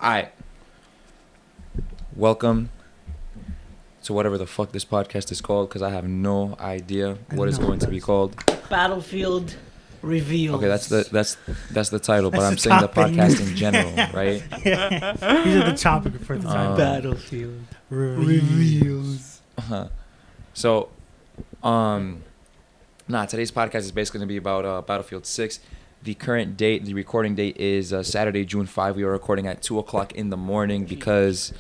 Alright. Welcome to whatever the fuck this podcast is called, because I have no idea what it's going to be called. Battlefield Reveals. Okay, that's the title, but That's I'm the saying the topic. podcast in general, right? These are the topic for the time. Battlefield Reveals. So, today's podcast is basically going to be about Battlefield 6. The current date, the recording date is Saturday, June 5. We are recording at 2 o'clock in the morning because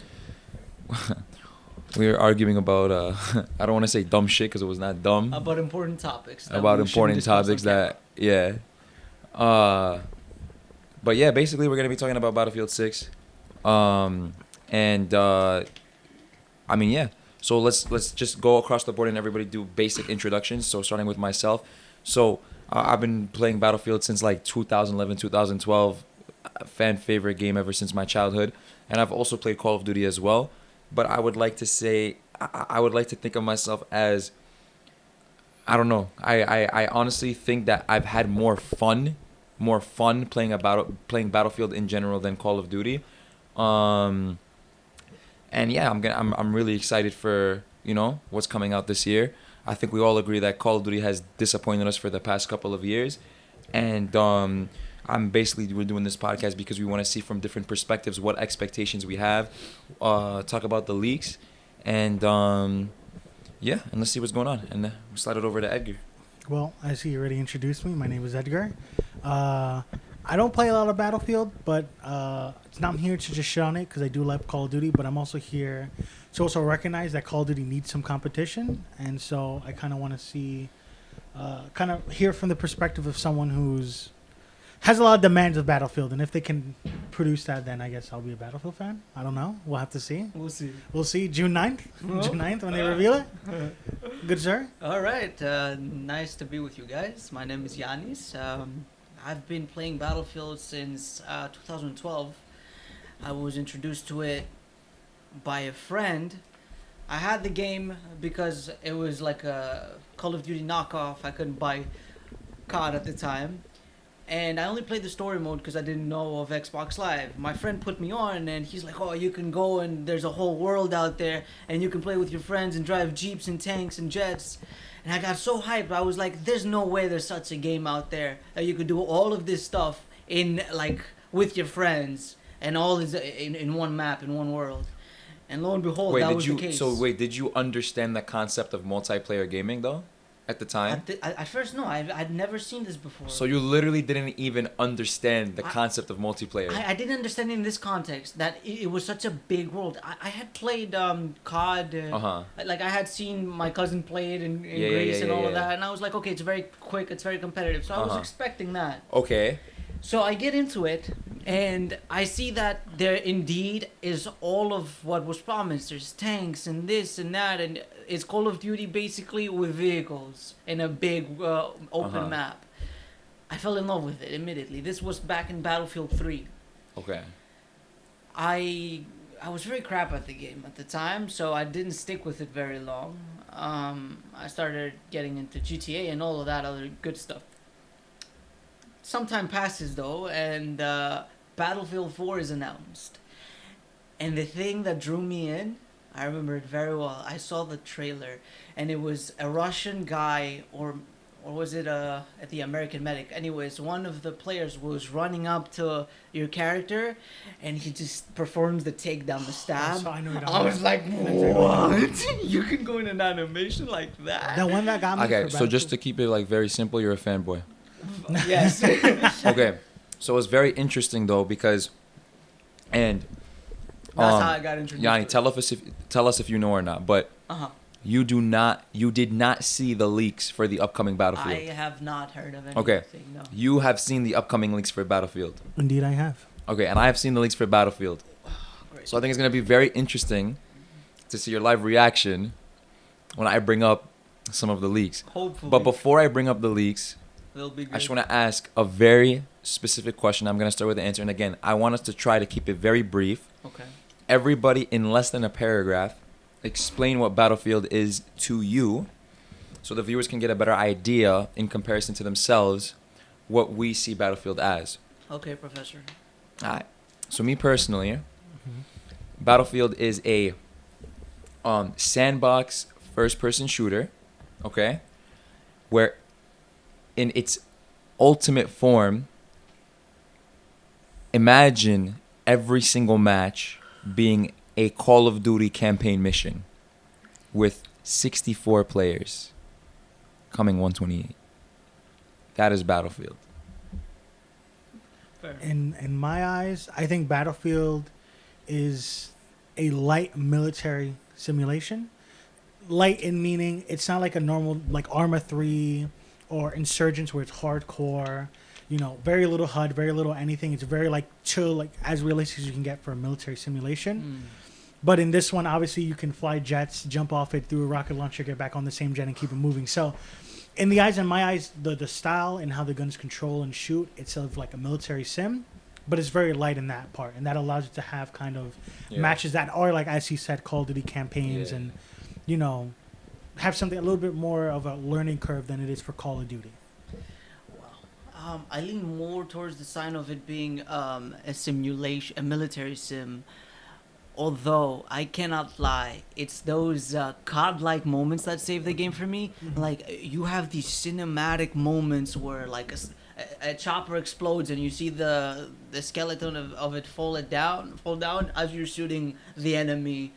we were arguing about, I don't want to say dumb shit because it was not dumb. About important topics. About important topics that, yeah. But yeah, basically we're going to be talking about Battlefield 6. So let's just go across the board and everybody do basic introductions. So starting with myself. So I've been playing Battlefield since like 2011, 2012. Fan favorite game ever since my childhood. And I've also played Call of Duty as well. But I would like to say, I would like to think of myself as, I don't know. I honestly think that I've had more fun playing Battlefield in general than Call of Duty. And yeah, I'm really excited for, what's coming out this year. I think we all agree that Call of Duty has disappointed us for the past couple of years. And we're doing this podcast because we want to see from different perspectives what expectations we have, talk about the leaks, and and let's see what's going on. And we'll slide it over to Edgar. Well, I see you already introduced me. My name is Edgar. I don't play a lot of Battlefield, but I'm here to just shit on it because I do like Call of Duty, but I'm also here to also recognize that Call of Duty needs some competition. And so I kind of want to see, hear from the perspective of someone has a lot of demands of Battlefield. And if they can produce that, then I guess I'll be a Battlefield fan. I don't know. We'll have to see. We'll see. June 9th? June 9th when they reveal it? Good, sir. All right. Nice to be with you guys. My name is Yanis. I've been playing Battlefield since 2012. I was introduced to it by a friend. I had the game because it was like a Call of Duty knockoff. I couldn't buy COD at the time. And I only played the story mode because I didn't know of Xbox Live. My friend put me on and he's like, oh, you can go and there's a whole world out there and you can play with your friends and drive jeeps and tanks and jets. And I got so hyped. I was like, there's no way there's such a game out there that you could do all of this stuff with your friends and all is in one map, in one world. And lo and behold, that was the case. So did you understand the concept of multiplayer gaming though? At the time? At first, no. I'd never seen this before. So you literally didn't even understand the concept of multiplayer? I didn't understand in this context that it was such a big world. I had played COD. Like I had seen my cousin play it in Greece and all of that. And I was like, okay, it's very quick. It's very competitive. So I was expecting that. Okay. So I get into it, and I see that there indeed is all of what was promised. There's tanks and this and that, and it's Call of Duty basically with vehicles in a big open map. I fell in love with it, admittedly. This was back in Battlefield 3. Okay. I was very crap at the game at the time, so I didn't stick with it very long. I started getting into GTA and all of that other good stuff. Some time passes though, and Battlefield 4 is announced. And the thing that drew me in, I remember it very well. I saw the trailer, and it was a Russian guy, or was it at the American Medic? Anyways, one of the players was running up to your character, and he just performs the takedown, the stab. I was like, what? You can go in an animation like that? The one that got me. Okay, so just to keep it like very simple, you're a fanboy. Yes. Okay, so it's very interesting though because, and that's how I got introduced. Yanni, tell us if you know or not, but you did not see the leaks for the upcoming Battlefield. I have not heard of anything. Okay, no. You have seen the upcoming leaks for Battlefield. Indeed, I have. Okay, and I have seen the leaks for Battlefield. Great. So I think it's gonna be very interesting to see your live reaction when I bring up some of the leaks. Hopefully. But before I bring up the leaks, they'll be good. I just want to ask a very specific question. I'm going to start with the answer. And again, I want us to try to keep it very brief. Okay. Everybody, in less than a paragraph, explain what Battlefield is to you so the viewers can get a better idea in comparison to themselves what we see Battlefield as. Okay, Professor. All right. So me personally, Battlefield is a sandbox first-person shooter, okay, where in its ultimate form, imagine every single match being a Call of Duty campaign mission with 64 players coming 128. That is Battlefield. Fair. In my eyes, I think Battlefield is a light military simulation. Light in meaning it's not like a normal like Arma 3 or Insurgents where it's hardcore, you know, very little HUD, very little anything. It's very like chill, like as realistic as you can get for a military simulation. But in this one, obviously you can fly jets, jump off it through a rocket launcher, get back on the same jet and keep it moving. So in my eyes, the style and how the guns control and shoot, it's sort of like a military sim, but it's very light in that part. And that allows you to have kind of matches that are like, as he said, Call of Duty campaigns and, you know, have something a little bit more of a learning curve than it is for Call of Duty. I lean more towards the sign of it being a simulation, a military sim. Although I cannot lie, it's those COD-like moments that save the game for me. Like you have these cinematic moments where like a chopper explodes and you see the skeleton of it fall down as you're shooting the enemy,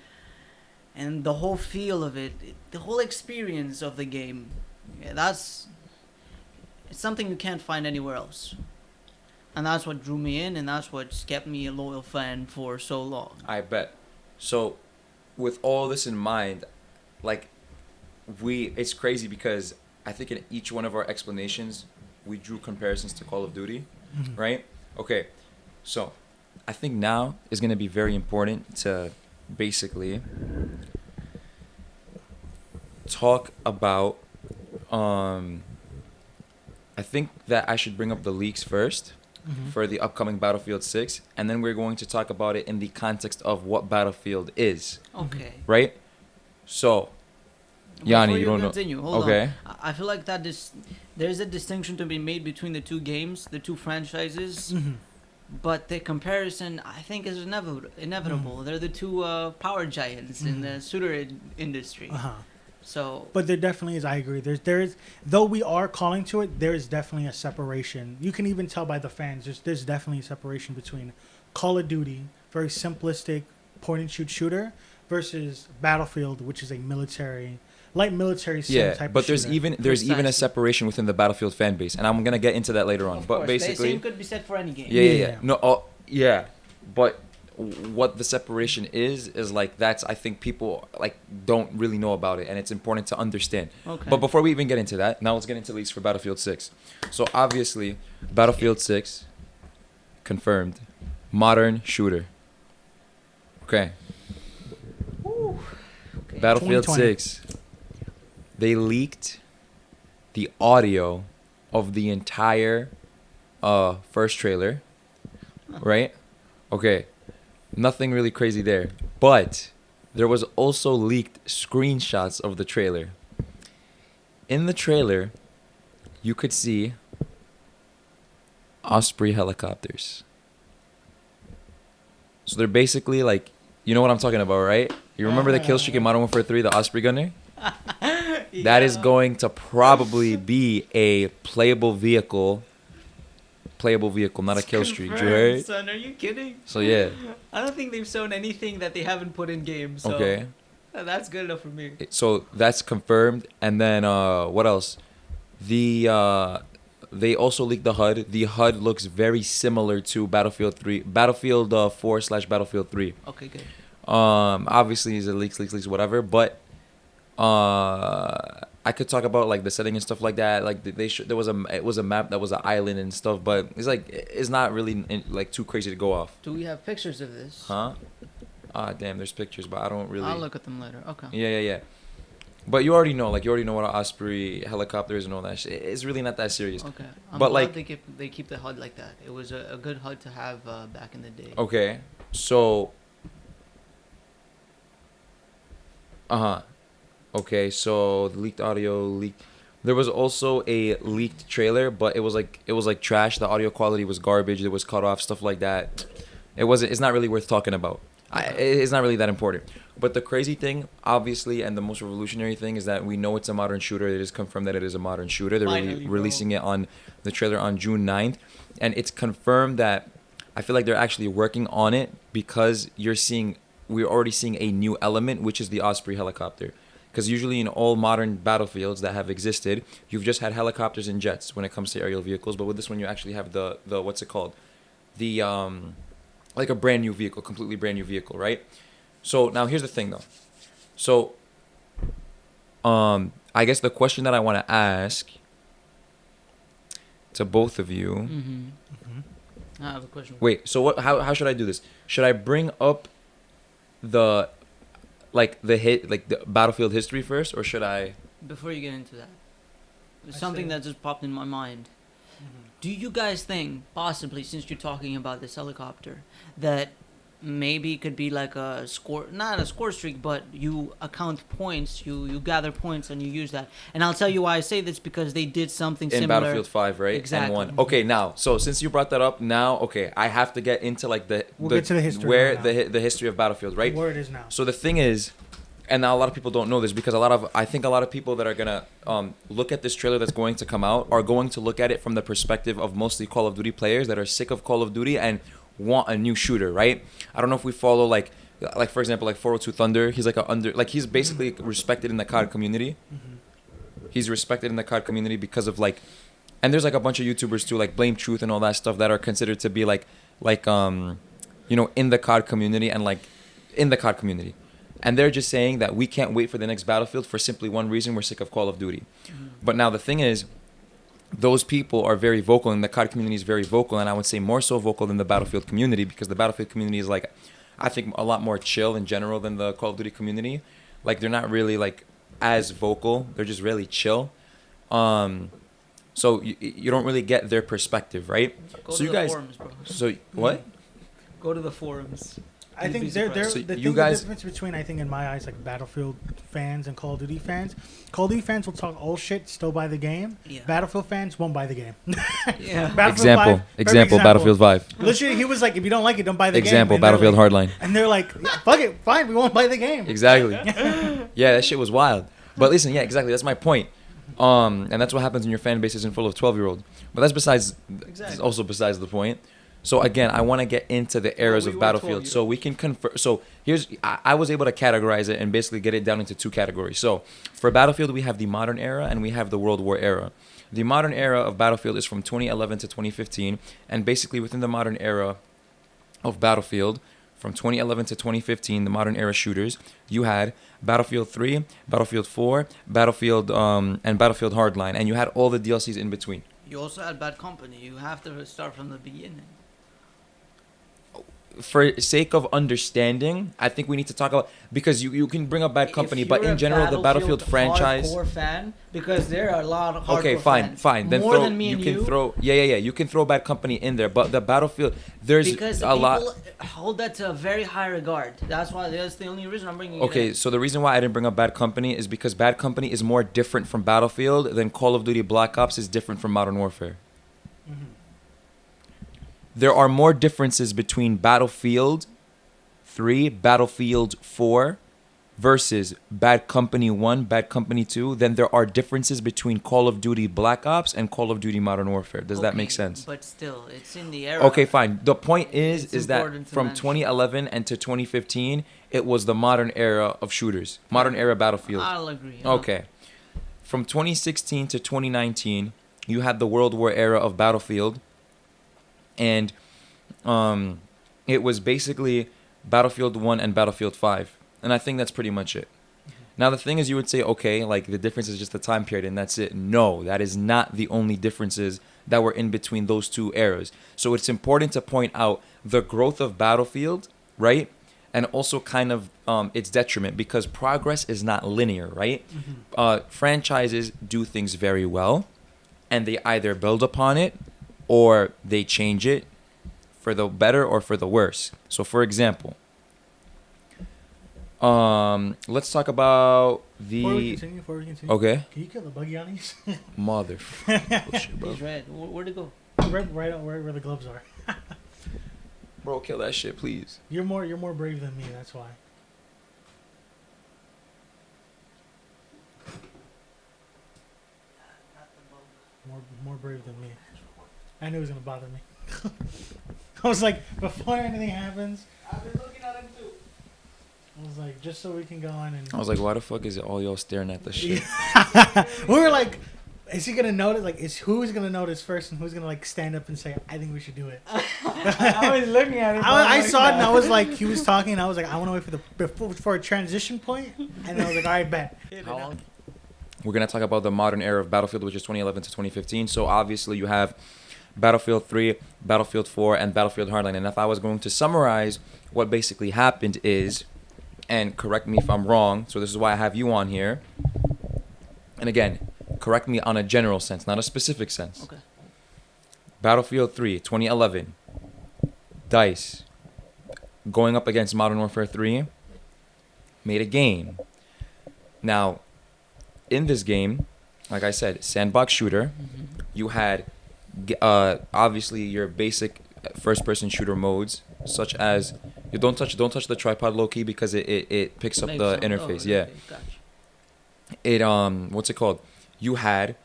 and the whole feel of it, the whole experience of the game. It's something you can't find anywhere else. And that's what drew me in, and that's what's kept me a loyal fan for so long. I bet. So, with all this in mind, like, it's crazy because I think in each one of our explanations, we drew comparisons to Call of Duty, right? Okay, so I think now is going to be very important to basically talk about. I think that I should bring up the leaks first for the upcoming Battlefield 6, and then we're going to talk about it in the context of what Battlefield is. Okay. Right? So, Yanni, Before you don't continue, know. hold Okay. on. I feel like that there's a distinction to be made between the two games, the two franchises, but the comparison I think is inevitable. They're the two power giants in the shooter industry. So, but there definitely is. I agree. There is, though we are calling to it. There is definitely a separation. You can even tell by the fans. There's definitely a separation between Call of Duty, very simplistic point and shoot shooter, versus Battlefield, which is a light military sim type. But of there's shooter. even a Precisely. separation within the Battlefield fan base, and I'm gonna get into that later on. of But course, basically, the same could be said for any game. yeah. No, yeah. But what the separation is like that's I think people like don't really know about it, and it's important to understand. Okay. But before we even get into that, now let's get into leaks for Battlefield 6. So obviously, Battlefield 6 confirmed modern shooter. Okay. Okay. Battlefield 2020. 6. They leaked the audio of the entire first trailer, right? Okay. Nothing really crazy there. But there was also leaked screenshots of the trailer. In the trailer, you could see Osprey helicopters. So they're basically like, you know what I'm talking about, right? You remember the kill streak in Modern Warfare 3, the Osprey gunner? That is going to probably be a playable vehicle, not a kill streak. You heard? Son, are you kidding? So yeah. I don't think they've shown anything that they haven't put in games. So Okay. That's good enough for me. So that's confirmed. And then what else? They also leaked the HUD. The HUD looks very similar to Battlefield 4/Battlefield 3. Okay, good. Obviously it's a leaks, whatever. But I could talk about like the setting and stuff like that. Like there was a map that was an island and stuff, but it's like it's not really like too crazy to go off. Do we have pictures of this? Huh? Damn, there's pictures, but I don't really. I'll look at them later. Okay. Yeah. But you already know what an Osprey helicopter is and all that shit. It's really not that serious. Okay. But, glad like- they keep the HUD like that. It was a good HUD to have back in the day. Okay, so. Okay, so the leaked audio leaked. There was also a leaked trailer, but it was like trash. The audio quality was garbage. It was cut off, stuff like that. It's not really worth talking about. It's not really that important. But the crazy thing, obviously, and the most revolutionary thing is that we know it's a modern shooter. It is confirmed that it is a modern shooter. They're Finally, bro. releasing it on the trailer on June 9th. And it's confirmed that I feel like they're actually working on it because we're already seeing a new element, which is the Osprey helicopter. Because usually in all modern battlefields that have existed, you've just had helicopters and jets when it comes to aerial vehicles. But with this one, you actually have the what's it called? The like a brand new vehicle, completely brand new vehicle, right? So now here's the thing though. So I guess the question that I want to ask to both of you. I have a question. Wait, so how should I do this? Should I bring up the the battlefield history first, or should I? Before you get into that, there's I something say- that just popped in my mind. Do you guys think, possibly, since you're talking about this helicopter, that maybe it could be like a score, not a score streak, but you account points, you gather points and you use that? And I'll tell you why I say this, because they did something In similar. Battlefield 5, right? Exactly. And 1. Okay, now, so since you brought that up, now, okay, I have to get into like We'll get to the history where right now. the history of Battlefield, right? Where it is now. So the thing is, and now a lot of people don't know this because I think a lot of people that are gonna look at this trailer that's going to come out are going to look at it from the perspective of mostly Call of Duty players that are sick of Call of Duty and want a new shooter, right? I don't know if we follow like for example like 402 Thunder. He's like he's basically respected in the COD community. He's respected in the COD community because of like, and there's like a bunch of YouTubers too, like Blame Truth and all that stuff that are considered to be like you know, in the COD community and like in the COD community. And they're just saying that we can't wait for the next Battlefield for simply one reason: we're sick of Call of Duty. But now the thing is, those people are very vocal, and the COD community is very vocal, and I would say more so vocal than the Battlefield community, because the Battlefield community is like, I think, a lot more chill in general than the Call of Duty community. Like, they're not really like as vocal; they're just really chill. So you don't really get their perspective, right? Go So to you the guys, forums, bro. so what? Go to the forums. I You'd think be they're surprised. So the you thing, guys- the difference between, I think, in my eyes, like Battlefield fans and Call of Duty fans. Call of Duty fans will talk all shit, still buy the game. Yeah. Battlefield fans won't buy the game. Yeah. Battlefield 5, perfect Example, Battlefield 5. Literally, he was like, if you don't like it, don't buy the Example, game. And they're Battlefield like, Hardline. And they're like, yeah, fuck it, fine, we won't buy the game. Exactly. Yeah, that shit was wild. But listen, yeah, exactly. That's my point. And that's what happens when your fan base isn't full of 12-year-olds. But that's Exactly. also besides the point. So again, I want to get into the eras we of were Battlefield, 12 so we can confer. So I was able to categorize it and basically get it down into two categories. So for Battlefield, we have the modern era and we have the World War era. The modern era of Battlefield is from 2011 to 2015, and basically within the modern era of Battlefield, from 2011 to 2015, the modern era shooters, you had Battlefield 3, Battlefield 4, Battlefield and Battlefield Hardline, and you had all the DLCs in between. You also had Bad Company. You have to start from the beginning. For sake of understanding, I think we need to talk about, because you can bring up Bad Company, If but you're in a general, the Battlefield franchise. hardcore fan, because there are a lot of hardcore Okay, fine, fans. fine. Then more throw. than me You and can you. throw. Yeah. You can throw Bad Company in there, but the Battlefield, there's Because a lot. people hold that to a very high regard. That's the only reason I'm bringing it Okay, in. so the reason why I didn't bring up Bad Company is because Bad Company is more different from Battlefield than Call of Duty Black Ops is different from Modern Warfare. There are more differences between Battlefield 3, Battlefield 4 versus Bad Company 1, Bad Company 2 than there are differences between Call of Duty Black Ops and Call of Duty Modern Warfare. Does that make Okay, sense? But still, it's in the era. Okay, fine. The point It's is that important to from mention. 2011 and to 2015, it was the modern era of shooters. Modern era Battlefield. I'll agree. Okay. From 2016 to 2019, you had the World War era of Battlefield, and it was basically Battlefield 1 and Battlefield 5. And I think that's pretty much it. Now, the thing is, you would say, okay, like the difference is just the time period and that's it. No, that is not the only differences that were in between those two eras. So it's important to point out the growth of Battlefield, right? And also kind of its detriment, because progress is not linear, right? Franchises do things very well, and they either build upon it or they change it for the better or for the worse. So, for example, let's talk about Before we the. continue, Okay. Can you kill the buggy on these? Mother. Bullshit, bro. He's red. Where'd it go? right where the gloves are. Bro, kill that shit, please. You're more brave than me. That's why. More brave than me. I knew it was gonna bother me. I was like, before anything happens, I've been looking at him too. I was like, just so we can go on and. I was like, why the fuck is it all y'all staring at the shit? We were like, is he gonna notice? Like, who's gonna notice first, and who's gonna like stand up and say, I think we should do it. I was looking at him. I saw it and I was like, he was talking, and I was like, I want to wait for a transition point, and I was like, all right, bet. How long? We're going to talk about the modern era of Battlefield, which is 2011 to 2015. So obviously you have Battlefield 3, Battlefield 4, and Battlefield Hardline. And if I was going to summarize what basically happened is, and correct me if I'm wrong, so this is why I have you on here. And again, correct me on a general sense, not a specific sense. Okay. Battlefield 3, 2011. DICE, going up against Modern Warfare 3, made a game. Now, in this game, like I said, sandbox shooter, you had obviously your basic first-person shooter modes, such as you don't touch the tripod low key because it picks up the interface. Yeah. Okay, gotcha. It what's it called? You had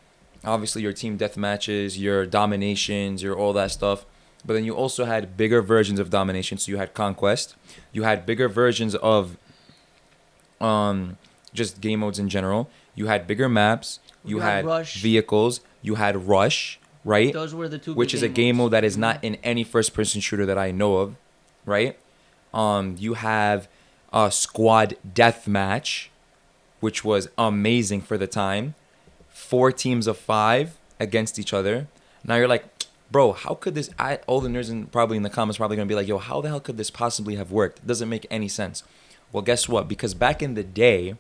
obviously your team death matches, your dominations, your all that stuff. But then you also had bigger versions of domination. So you had conquest. You had bigger versions of just game modes in general. You had bigger maps. You had Rush. vehicles. You had Rush, right? Those were the two. Which is a game mode that is not in any first-person shooter that I know of, right? You have a squad deathmatch, which was amazing for the time. 4 teams of 5 against each other. Now you're like, bro, how could this? All the nerds probably in the comments probably gonna be like, yo, how the hell could this possibly have worked? It doesn't make any sense. Well, guess what? Because back in the day,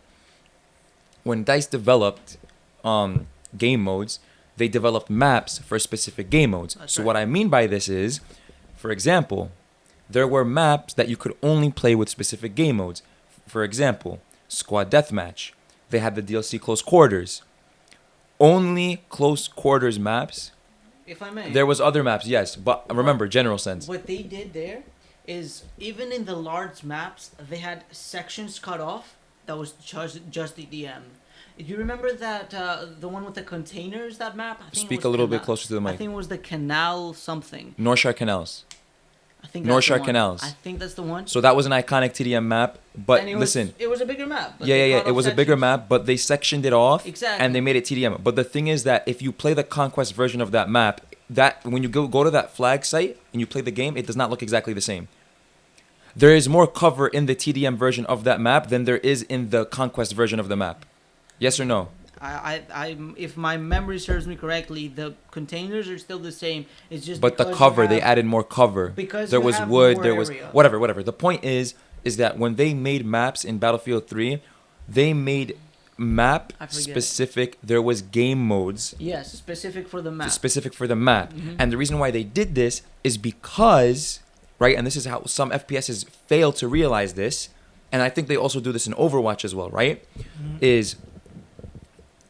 when DICE developed game modes, they developed maps for specific game modes. That's So right. what I mean by this is, for example, there were maps that you could only play with specific game modes. For example, Squad Deathmatch. They had the DLC Close Quarters. Only Close Quarters maps. If I may. There was other maps, yes, but remember, general sense. What they did there is even in the large maps, they had sections cut off that was just the DM. You remember that the one with the containers? That map. I think it Speak was a little bit closer to the I mic. think it was the canal something. North Shore Canals. I think North that's the Shore one. Canals. I think that's the one. So that was an iconic TDM map, but And it listen. it was a bigger map. but Yeah, they cut It off was a bigger sections. map, but they sectioned it off Exactly. and they made it TDM. But the thing is that if you play the Conquest version of that map, that when you go to that flag site and you play the game, it does not look exactly the same. There is more cover in the TDM version of that map than there is in the Conquest version of the map. Yes or no? If my memory serves me correctly, the containers are still the same. It's just But the because cover, you they have- added more cover. because there you was have wood, more there was area. whatever. The point is that when they made maps in Battlefield 3, they made map I forget. specific. There was game modes Yes, specific for the map. specific for the map. Mhm. And the reason why they did this is because, right, and this is how some FPSs fail to realize this, and I think they also do this in Overwatch as well, right? Is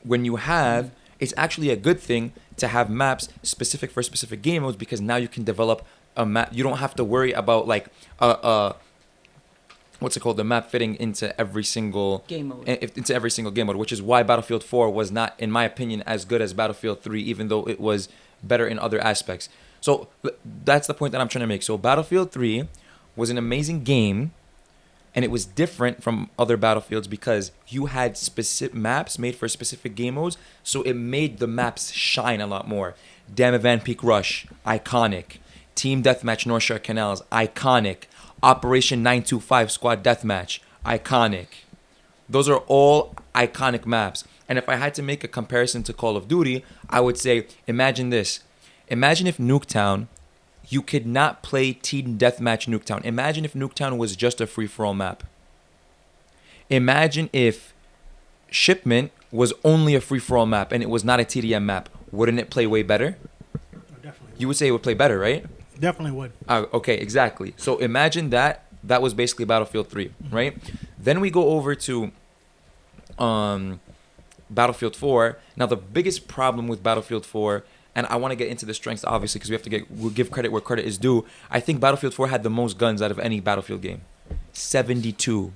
when you have, it's actually a good thing to have maps specific for specific game modes because now you can develop a map. You don't have to worry about like what's it called, the map fitting into every single Game mode. into every single game mode, which is why Battlefield 4 was not, in my opinion, as good as Battlefield 3, even though it was better in other aspects. So that's the point that I'm trying to make. So Battlefield 3 was an amazing game, and it was different from other Battlefields because you had specific maps made for specific game modes, so it made the maps shine a lot more. Dam Van Peak Rush, iconic. Team Deathmatch North Shore Canals, iconic. Operation 925 Squad Deathmatch, iconic. Those are all iconic maps. And if I had to make a comparison to Call of Duty, I would say, imagine this. Imagine if Nuketown, you could not play Team Deathmatch Nuketown. Imagine if Nuketown was just a free-for-all map. Imagine if Shipment was only a free-for-all map and it was not a TDM map. Wouldn't it play way better? Oh, definitely. You would say it would play better, right? Definitely would. Okay, exactly. So imagine that was basically Battlefield 3, right? Then we go over to Battlefield 4. Now the biggest problem with Battlefield 4, and I want to get into the strengths obviously because we'll give credit where credit is due. I think Battlefield 4 had the most guns out of any Battlefield game. 72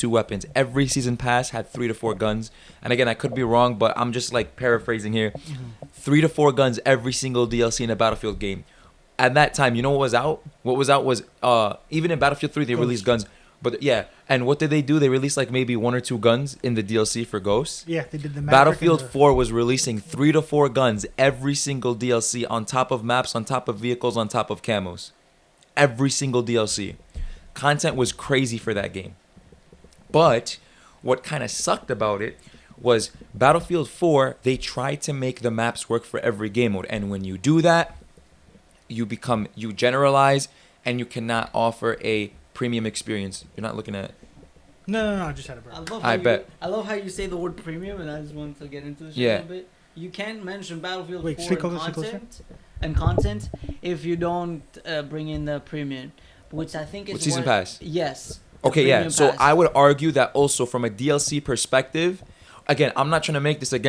weapons. Every season pass had 3 to 4 guns. And again, I could be wrong, but I'm just like paraphrasing here. 3 to 4 guns every single DLC in a Battlefield game. At that time, you know what was out? What was out was even in Battlefield 3 they released guns. But yeah, and what did they do? They released like maybe 1 or 2 guns in the DLC for Ghosts. Yeah, they did the Maverick Battlefield 4 was releasing 3 to 4 guns every single DLC on top of maps, on top of vehicles, on top of camos. Every single DLC. Content was crazy for that game. But what kind of sucked about it was Battlefield 4, they tried to make the maps work for every game mode. And when you do that, you generalize and you cannot offer a premium experience. You're not looking at... No, I just had a burp. I love how you say the word premium, and I just wanted to get into this a little bit. You can't mention Battlefield 4 and content if you don't bring in the premium, which I think is... With Season Pass? Yes. Okay, yeah. So I would argue that also from a DLC perspective, again, I'm not trying to make this I'm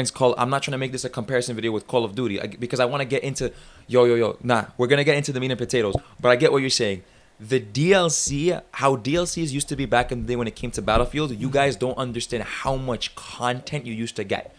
not trying to make this a comparison video with Call of Duty because I want to get into Nah, we're gonna get into the meat and potatoes. But I get what you're saying. The DLC, how DLCs used to be back in the day when it came to Battlefield, you guys don't understand how much content you used to get.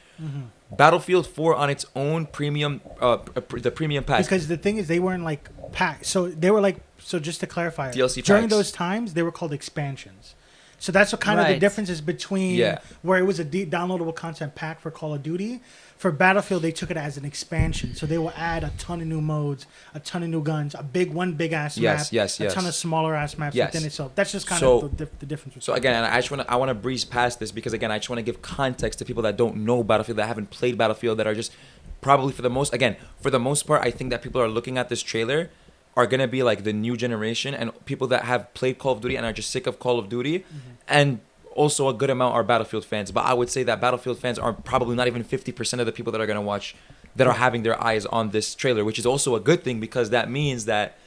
Battlefield 4 on its own premium, the premium pass. Because the thing is, they weren't like packs. So they were like, so just to clarify, DLC during packs. those times, they were called expansions. So that's what kind of the difference is between where it was a downloadable content pack for Call of Duty. For Battlefield, they took it as an expansion. So they will add a ton of new modes, a ton of new guns, one big ass map, a ton of smaller ass maps within it. So that's just kind of the difference. So again, I want to breeze past this because again, I just want to give context to people that don't know Battlefield, that haven't played Battlefield, that are just probably for the most part, I think that people are looking at this trailer are going to be like the new generation and people that have played Call of Duty and are just sick of Call of Duty. And also a good amount are Battlefield fans. But I would say that Battlefield fans are probably not even 50% of the people that are going to watch, that are having their eyes on this trailer, which is also a good thing because that means that,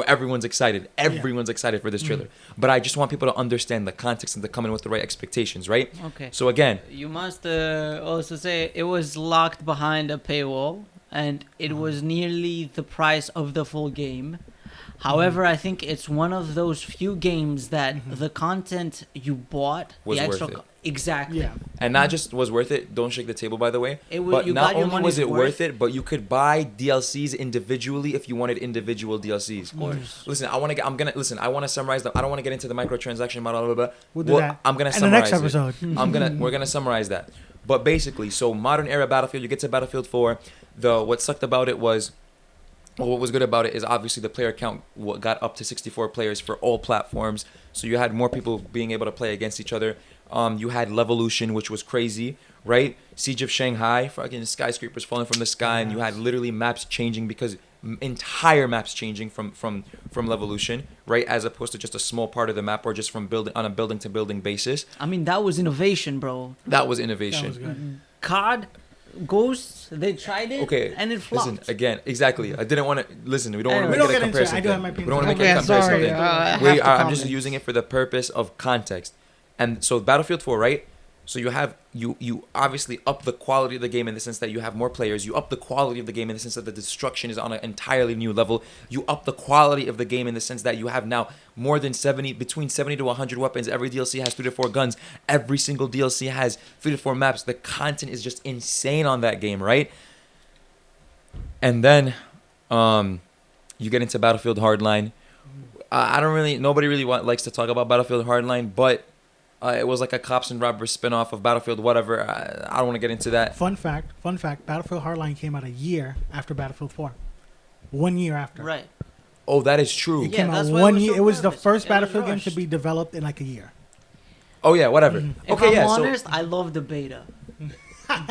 everyone's excited. Everyone's excited for this trailer. But I just want people to understand the context and to come in with the right expectations, right? Okay. So again, you must also say it was locked behind a paywall and it was nearly the price of the full game. However, I think it's one of those few games that the content you bought was the worth extra it. Exactly. Yeah. And not just was worth it. Don't shake the table, by the way. But you not got your only was money's it worth worth it, but you could buy DLCs individually if you wanted individual DLCs. Of course. Listen, I want to summarize them. I don't want to get into the microtransaction model. Blah, blah, blah. We'll do that. I'm gonna in the summarize next episode. We're gonna summarize that. But basically, so modern era Battlefield, you get to Battlefield 4. What sucked about it was. Well, what was good about it is obviously the player count got up to 64 players for all platforms. So you had more people being able to play against each other. You had Levolution, which was crazy, right? Siege of Shanghai, fucking skyscrapers falling from the sky, and you had literally maps changing because entire maps changing from Levolution, right? As opposed to just a small part of the map or just from building on a building to building basis. I mean, that was innovation, bro. That was innovation. That was good. COD, Ghosts, they tried it, and it flopped. Listen, again, exactly. I didn't want to listen. We don't want to Anyway, make it a comparison. I do have my thing. We don't want to make Okay, it a comparison. sorry. Thing. I'm just comment. using it for the purpose of context. And so Battlefield 4, right? So you have you obviously up the quality of the game in the sense that you have more players. You up the quality of the game in the sense that the destruction is on an entirely new level. You up the quality of the game in the sense that you have now more than between 70 to 100 weapons. Every DLC has 3 to 4 guns. Every single DLC has 3 to 4 maps. The content is just insane on that game, right? And then you get into Battlefield Hardline. Nobody really likes to talk about Battlefield Hardline, but it was like a cops and robbers spin-off of Battlefield whatever. I don't want to get into that. Fun fact, Battlefield Hardline came out a year after Battlefield 4. 1 year after. Right. Oh, that is true. It came out that's why 1 it was year. so It was the nervous. first It was Battlefield game to rushed. be developed in like a year. Oh yeah, whatever. If Okay, I'm yeah. honest, I love the beta.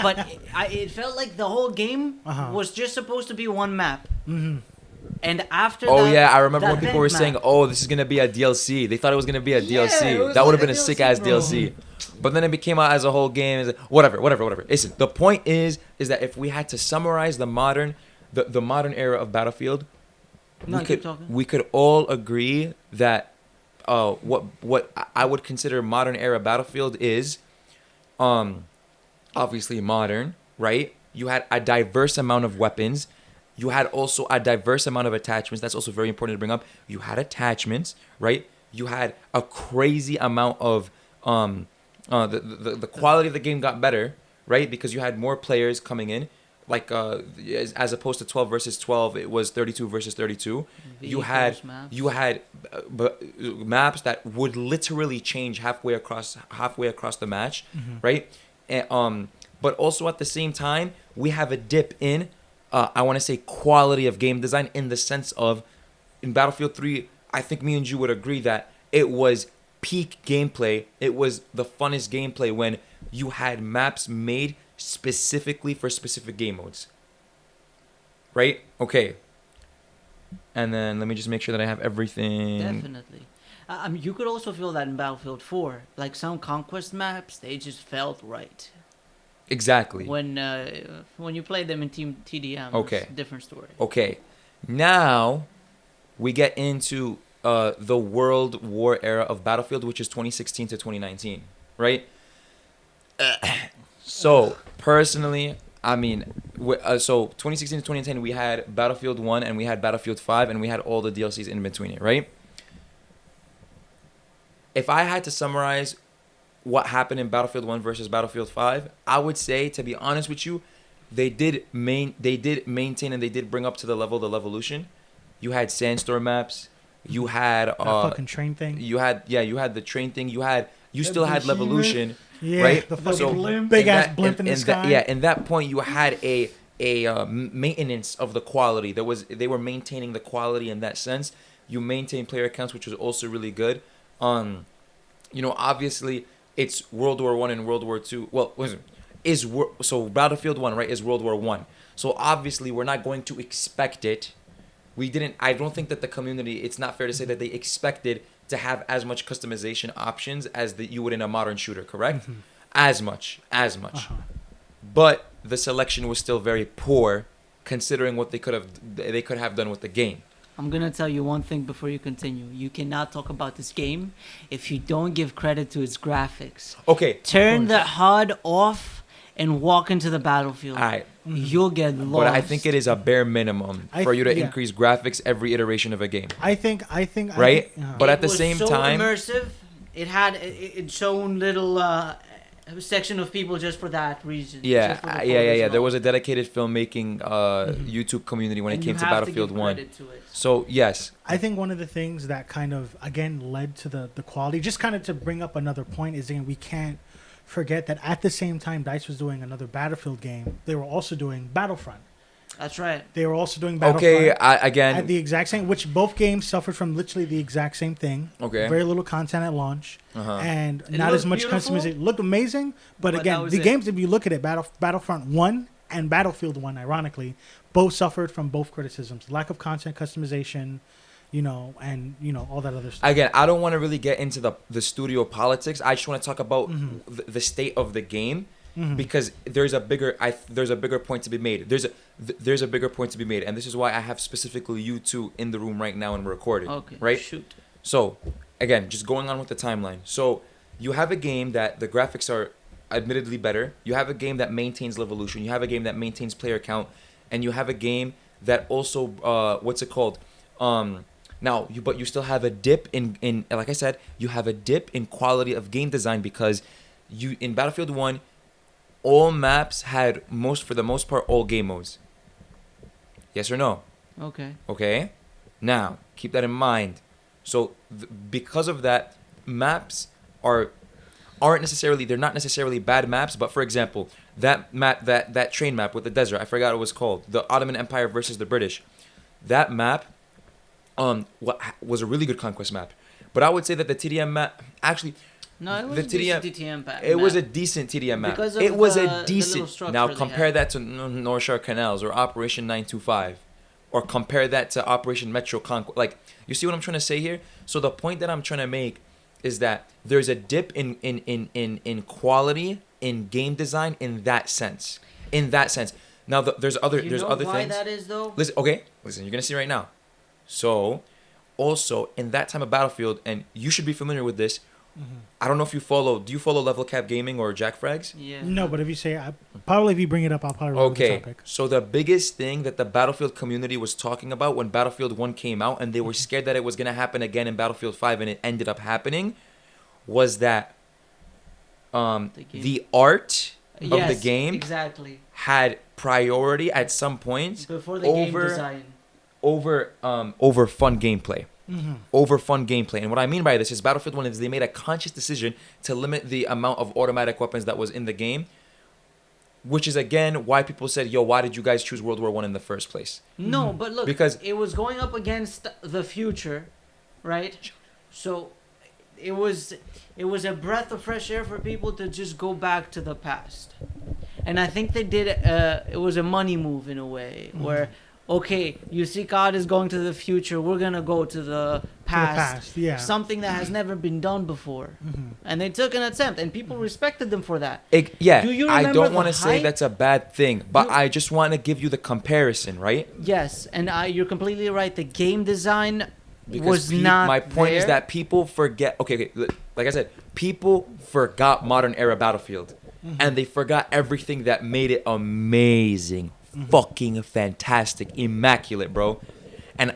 But it felt like the whole game was just supposed to be one map. And after Oh that, yeah, I remember when that people were map- saying, "Oh, this is gonna be a DLC." They thought it was gonna be a Yeah, DLC. it was That would have like been a a sick DLC, ass bro. DLC. But then it became out as a whole game. It's like, whatever. Listen, the point is that if we had to summarize the modern era of Battlefield, No, keep talking. we could all agree that what I would consider modern era Battlefield is obviously modern, right? You had a diverse amount of weapons. You had also a diverse amount of attachments. That's also very important to bring up. You had attachments, right? You had a crazy amount of the quality of the game got better, right? Because you had more players coming in. Like as opposed to 12 versus 12, it was 32 versus 32. You had Maps. maps that would literally change halfway across the match, right? And, but also at the same time, we have a dip in I want to say quality of game design in the sense of in Battlefield 3. I think me and you would agree that it was peak gameplay. It was the funnest gameplay when you had maps made specifically for specific game modes. Right? Okay. And then let me just make sure that I have everything. Definitely. You could also feel that in Battlefield 4. Like some conquest maps, they just felt right. Exactly. When you play them in Team TDM, Okay. it's a different story. Okay. Now we get into the World War era of Battlefield, which is 2016 to 2019. Right? So personally, I mean, so 2016 to 2010, we had Battlefield 1 and we had Battlefield 5 and we had all the DLCs in between it, right? If I had to summarize what happened in Battlefield 1 versus Battlefield 5, I would say, to be honest with you, they did maintain and they did bring up to the level the Levolution. You had Sandstorm maps. You had That fucking train thing. You had the train thing. You still had behemoth. Levolution. Yeah, right? the fucking So, big ass that- blimp in the sky. in that point, you had a maintenance of the quality. They were maintaining the quality in that sense. You maintain player counts, which was also really good. Obviously, it's World War One and World War Two. Well, so Battlefield 1, right, is World War One. So obviously, we're not going to expect it. I don't think that the community. It's not fair to say that they expected to have as much customization options as you would in a modern shooter, correct? Mm-hmm. As much. Uh-huh. But the selection was still very poor, considering what they could have done with the game. I'm gonna tell you one thing before you continue. You cannot talk about this game if you don't give credit to its graphics. Okay. Turn the HUD off and walk into the battlefield. All right. You'll get lost. But I think it is a bare minimum for you to yeah. increase graphics every iteration of a game. I think. Right? Yeah. But It at the was same so time, immersive. It had its own little section of people just for that reason. just for the yeah. focus There was a mode. dedicated filmmaking YouTube community when And it came you to have Battlefield give 1. credit to it. So, yes. I think one of the things that kind of again led to the quality, just kind of to bring up another point, is again we can't forget that at the same time Dice was doing another Battlefield game, they were also doing Battlefront. That's right. They were also doing Battlefront Okay, at the exact same, which both games suffered from literally the exact same thing. Okay. Very little content at launch, Uh-huh. and It not as looked much beautiful, customization. It looked amazing, but that again, was the it. games, if you look at it, Battlefront 1 and Battlefield 1, ironically, both suffered from both criticisms: lack of content customization, and all that other stuff. Again, I don't want to really get into the studio politics. I just want to talk about the state of the game. Because there's a bigger point to be made. There's a bigger point to be made, and this is why I have specifically you two in the room right now and we're recording. Okay. Right? Shoot. So, again, just going on with the timeline. So, you have a game that the graphics are admittedly better. You have a game that maintains Levolution. You have a game that maintains player count, and you have a game that also what's it called? But you still have a dip in like I said, you have a dip in quality of game design because you in Battlefield 1 all maps had for the most part all game modes. Yes or no? Okay. Okay? Now, keep that in mind. So because of that, maps they're not necessarily bad maps, but for example, that map that train map with the desert, I forgot what it was called. The Ottoman Empire versus the British. That map was a really good conquest map. But I would say that the TDM map actually No, it was the a decent TTM pack. it was a decent TDM map. Because of It was the a little decent. structure Now they compare had. that to North Shore Canals or Operation 925, or compare that to Operation Metro Conquest. Like, you see what I'm trying to say here? So the point that I'm trying to make is that there's a dip in quality in game design in that sense. Now there's other why things. that is though? Listen, you're gonna see right now. So, also in that time of Battlefield, and you should be familiar with this, I don't know if you follow. Do you follow Level Cap Gaming or Jack Frags? Yeah. No, but if you say, probably if you bring it up, I'll probably remember the Okay, topic. so the biggest thing that the Battlefield community was talking about when Battlefield 1 came out, and they were scared that it was going to happen again in Battlefield 5, and it ended up happening, was that the art of the Yes, game exactly. had priority at some points Before the game over design. over fun gameplay. Over fun gameplay. And what I mean by this is Battlefield 1 is they made a conscious decision to limit the amount of automatic weapons that was in the game, which is again why people said, yo, why did you guys choose World War 1 in the first place? No, but look, Because- it was going up against the future, right? So it was a breath of fresh air for people to just go back to the past. And I think they did it was a money move in a way where okay, you see God is going to the future, we're going to go to the past. Yeah. Something that has never been done before. And they took an attempt and people respected them for that. Yeah, Do you I remember don't the want to say hype? that's a bad thing, but You- I just want to give you the comparison, right? Yes, and you're completely right. The game design Because was not my point is there. that people forget. Okay, like I said, people forgot modern era Battlefield, and they forgot everything that made it amazing, fucking fantastic, immaculate, bro. And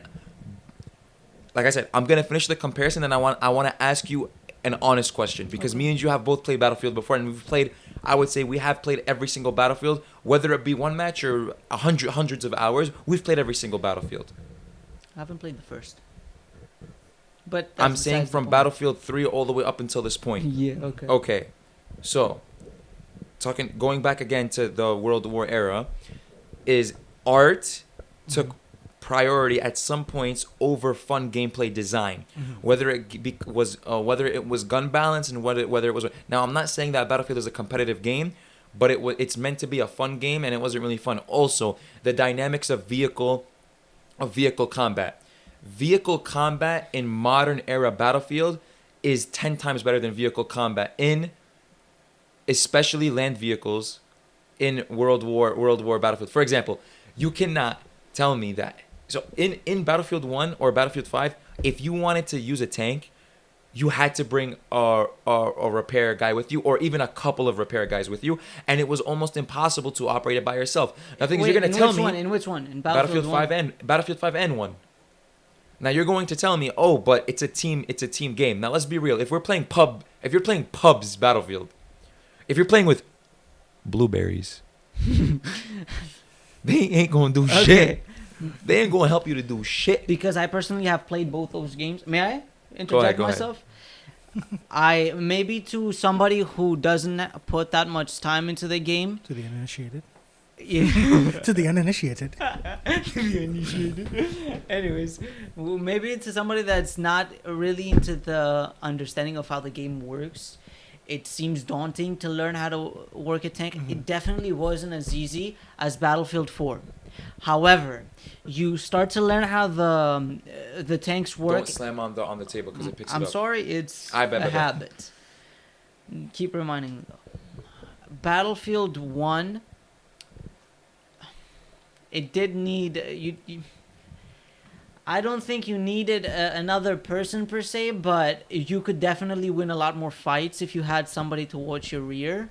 like I said, I'm gonna finish the comparison, and I want to ask you an honest question because me and you have both played Battlefield before, and we've played. I would say we have played every single Battlefield, whether it be one match or hundreds of hours. We've played every single Battlefield. I haven't played the first. But I'm that's saying besides the from point. Battlefield 3 all the way up until this point. Yeah, okay. Okay, so going back again to the World War era, is art took priority at some points over fun gameplay design, whether it was gun balance and whether it was. Now I'm not saying that Battlefield is a competitive game, but it's meant to be a fun game, and it wasn't really fun. Also, the dynamics of vehicle combat. Vehicle combat in modern era Battlefield is 10 times better than vehicle combat in especially land vehicles in World War Battlefield. For example, you cannot tell me that. So in Battlefield 1 or Battlefield 5, if you wanted to use a tank, you had to bring a repair guy with you, or even a couple of repair guys with you, and it was almost impossible to operate it by yourself. Now, things Wait, you're gonna tell me in which one? In Battlefield 5 1? and Battlefield 5 and 1. Now you're going to tell me, oh, but it's a team game. Now let's be real. If you're playing pubs Battlefield, if you're playing with blueberries, they ain't gonna do shit. They ain't gonna help you to do shit. Because I personally have played both those games. May I Go interject ahead, go ahead. myself? I maybe to somebody who doesn't put that much time into the game. To the uninitiated. Yeah. To the uninitiated. Anyways, well, maybe to somebody that's not really into the understanding of how the game works, it seems daunting to learn how to work a tank. It definitely wasn't as easy as Battlefield 4. However, you start to learn how the tanks work. Don't slam on the table because it picks I'm it up. sorry, it's I bet, a bet. habit. Keep reminding me though. Battlefield 1, it did need you I don't think you needed another person per se, but you could definitely win a lot more fights if you had somebody to watch your rear.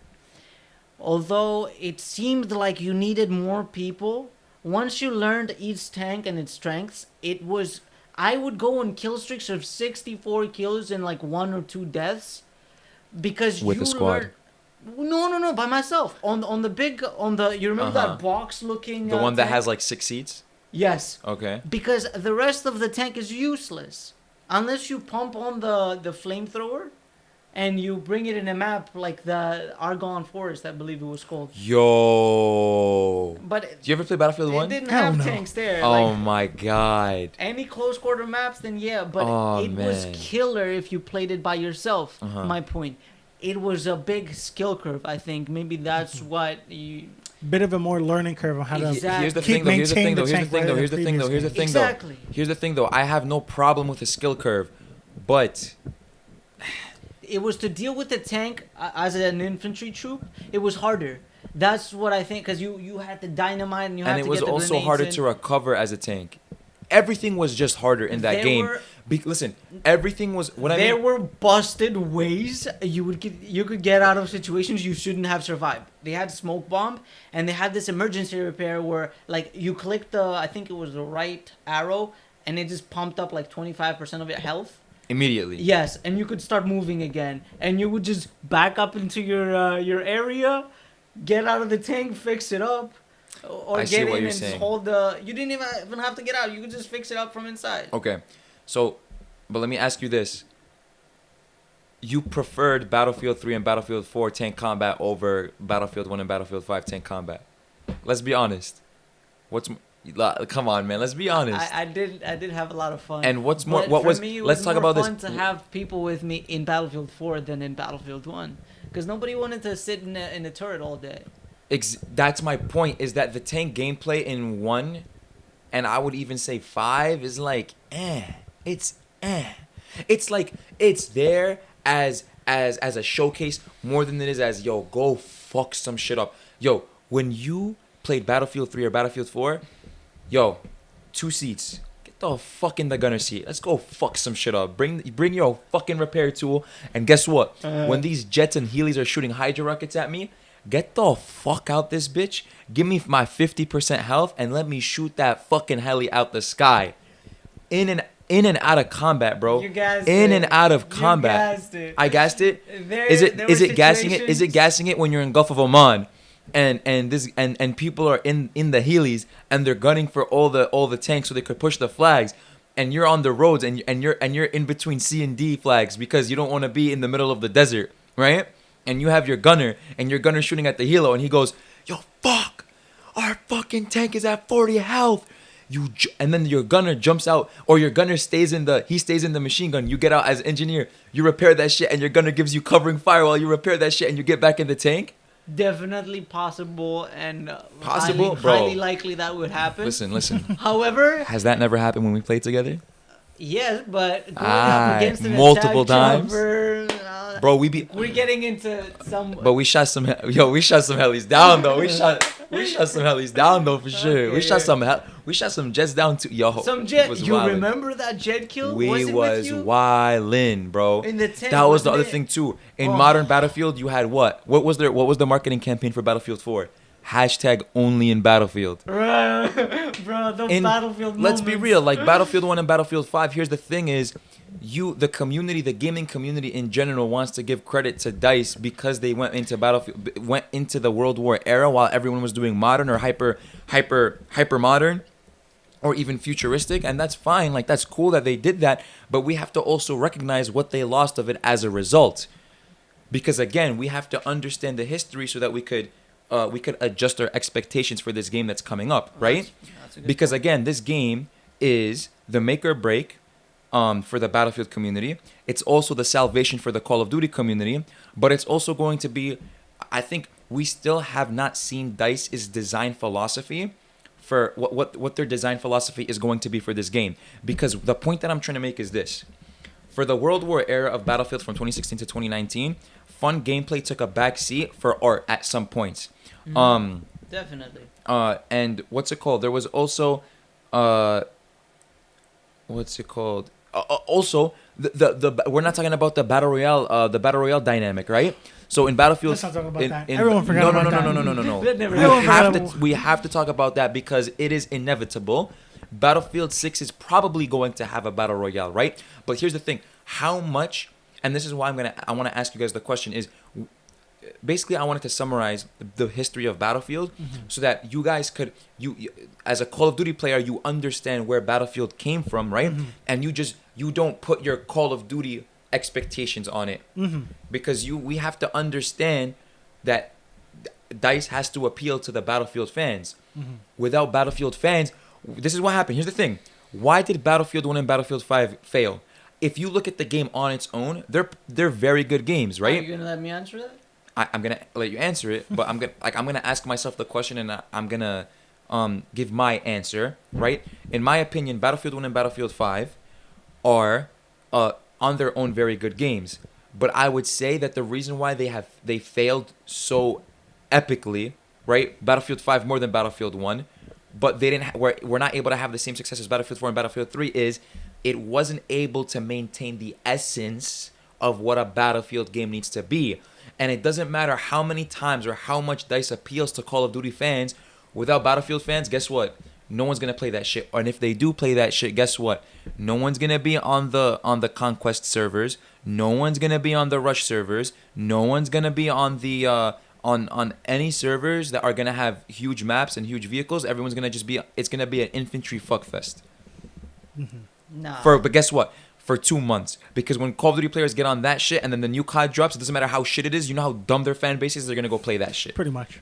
Although it seemed like you needed more people, once you learned each tank and its strengths, I would go on kill streaks of 64 kills and like 1 or 2 deaths because With you a squad. No, by myself. On the you remember Uh-huh. that box looking The one that tank? has like 6 seats. Yes. Okay. Because the rest of the tank is useless. Unless you pump on the flamethrower and you bring it in a map like the Argonne Forest, I believe it was called. Yo. But Do you ever play Battlefield 1? it didn't Hell have no. tanks there. Oh Like, my god. any close quarter maps, then yeah. But Oh, it was man. killer if you played it by yourself. Uh-huh. My point. It was a big skill curve, I think. Maybe that's what you... Bit of a more learning curve on how to. Exactly. Here's the Keep thing though. Here's the thing maintaining though. the Here's the tank thing though. rather Here's the than thing though. Here's the previous thing though. Exactly. Here's the thing though. I have no problem with the skill curve, but It was to deal with the tank as an infantry troop. It was harder. That's what I think, because you had the dynamite and you had and it to was get the also grenades harder in. to recover as a tank. everything was just harder in that There game. were- Listen, everything was what I There mean. were busted ways you could get out of situations you shouldn't have survived. They had smoke bomb, and they had this emergency repair where like you clicked I think it was the right arrow, and it just pumped up like 25% of your health. Immediately. Yes, and you could start moving again, and you would just back up into your area, get out of the tank, fix it up, or I see get what in you're and just saying. hold the. You didn't even have to get out. You could just fix it up from inside. Okay, so, but let me ask you this: you preferred Battlefield 3 and Battlefield 4 tank combat over Battlefield 1 and Battlefield 5 tank combat? Let's be honest. Come on, man. Let's be honest. I did have a lot of fun. And what's more? But What for was? me, it Let's was talk more about fun this. to have people with me in Battlefield 4 than in Battlefield 1, because nobody wanted to sit in a turret all day. That's my point. Is that the tank gameplay in 1, and I would even say 5 is like, It's It's like it's there as a showcase more than it is as yo go fuck some shit up. Yo, when you played Battlefield 3 or Battlefield 4, yo, 2 seats. Get the fuck in the gunner seat. Let's go fuck some shit up. Bring your fucking repair tool. And guess what? When these jets and helis are shooting Hydra rockets at me, get the fuck out this bitch. Give me my 50% health and let me shoot that fucking heli out the sky. In and out of combat, bro. You gassed in it. and out of You combat. gassed it. I gassed it. There Is were it gassing it? Is it situations- gassing it when you're in Gulf of Oman, and people are in the helis and they're gunning for all the tanks so they could push the flags, and you're on the roads and you're in between C and D flags because you don't want to be in the middle of the desert, right? And you have your gunner and your gunner shooting at the helo and he goes, "Yo, fuck, our fucking tank is at 40 health." And then your gunner jumps out, or your gunner stays in the machine gun. You get out as engineer, you repair that shit, and your gunner gives you covering fire while you repair that shit, and you get back in the tank. Definitely possible and Possible, highly, bro. highly likely that would happen. Listen. However, Has that never happened when we played together? yes, but going Aye, up against an multiple attack times. chopper, Bro, we're getting into some. but we shot some helis down though. We shot some helis down though for sure. Okay, we shot yeah. some jets down too. Yo, Some jet. was You wildin'. remember that jet kill? We was it was with you? wildin', bro. In the tank, That was the wasn't other it? thing too. In Oh. modern Battlefield, you had what? What was the marketing campaign for Battlefield 4? Hashtag only in Battlefield. Bro, the In- Battlefield. Let's be moments. real. Like Battlefield 1 and Battlefield 5. Here's the thing: is the community, the gaming community in general, wants to give credit to DICE because they went into the World War era while everyone was doing modern or hyper modern, or even futuristic, and that's fine. Like that's cool that they did that, but we have to also recognize what they lost of it as a result, because again, we have to understand the history so that we could adjust our expectations for this game that's coming up, right? That's a good Because point. again, this game is the make or break for the Battlefield community. It's also the salvation for the Call of Duty community, but it's also going to be, I think we still have not seen DICE's design philosophy for what their design philosophy is going to be for this game. Because the point that I'm trying to make is this. For the World War era of Battlefield from 2016 to 2019, fun gameplay took a back seat for art at some points. Definitely. And what's it called? There was also, what's it called? Also, the we're not talking about the battle royale dynamic, right? So in Battlefield, Let's not talk about that. Everyone forgot about that. no. That never happened. We have to talk about that because it is inevitable. Battlefield 6 is probably going to have a battle royale, right? But here's the thing: how much? And this is why I want to ask you guys the question is. Basically, I wanted to summarize the history of Battlefield so that you guys could, you as a Call of Duty player, you understand where Battlefield came from, right? And you don't put your Call of Duty expectations on it because we have to understand that DICE has to appeal to the Battlefield fans. Without Battlefield fans, this is what happened. Here's the thing: why did Battlefield 1 and Battlefield 5 fail? If you look at the game on its own, they're very good games, right? Are you gonna let me answer that? I'm gonna let you answer it, but I'm gonna ask myself the question and I'm gonna give my answer, right? In my opinion, Battlefield 1 and Battlefield 5 are on their own very good games, but I would say that the reason why they failed so epically, right? Battlefield 5 more than Battlefield 1 but they didn't. We're not able to have the same success as Battlefield 4 and Battlefield 3. Is it wasn't able to maintain the essence of what a Battlefield game needs to be. And it doesn't matter how many times or how much DICE appeals to Call of Duty fans. Without Battlefield fans, guess what? No one's gonna play that shit. And if they do play that shit, guess what? No one's gonna be on the Conquest servers. No one's gonna be on the Rush servers. No one's gonna be on the on any servers that are gonna have huge maps and huge vehicles. Everyone's gonna just be. It's gonna be an infantry fuckfest. Nah. But guess what? For 2 months. Because when Call of Duty players get on that shit and then the new COD drops, it doesn't matter how shit it is, you know how dumb their fan base is, they're gonna go play that shit. Pretty much.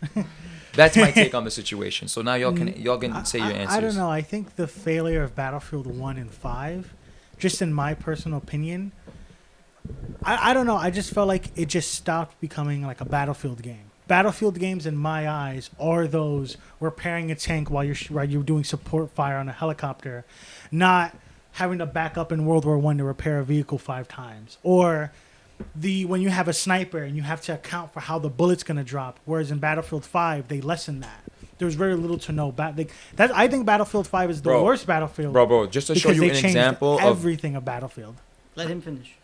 That's my take on the situation. So now y'all can say your answers. I don't know. I think the failure of Battlefield 1 and 5, just in my personal opinion, I don't know. I just felt like it just stopped becoming like a Battlefield game. Battlefield games, in my eyes, are those repairing a tank while you're doing support fire on a helicopter, not having to back up in World War I to repair a vehicle 5 times, or when you have a sniper and you have to account for how the bullet's gonna drop. Whereas in Battlefield 5, they lessened that. There's very little to no I think Battlefield 5 is the worst Battlefield. Bro, just to show you an example of everything of Battlefield. Let him finish.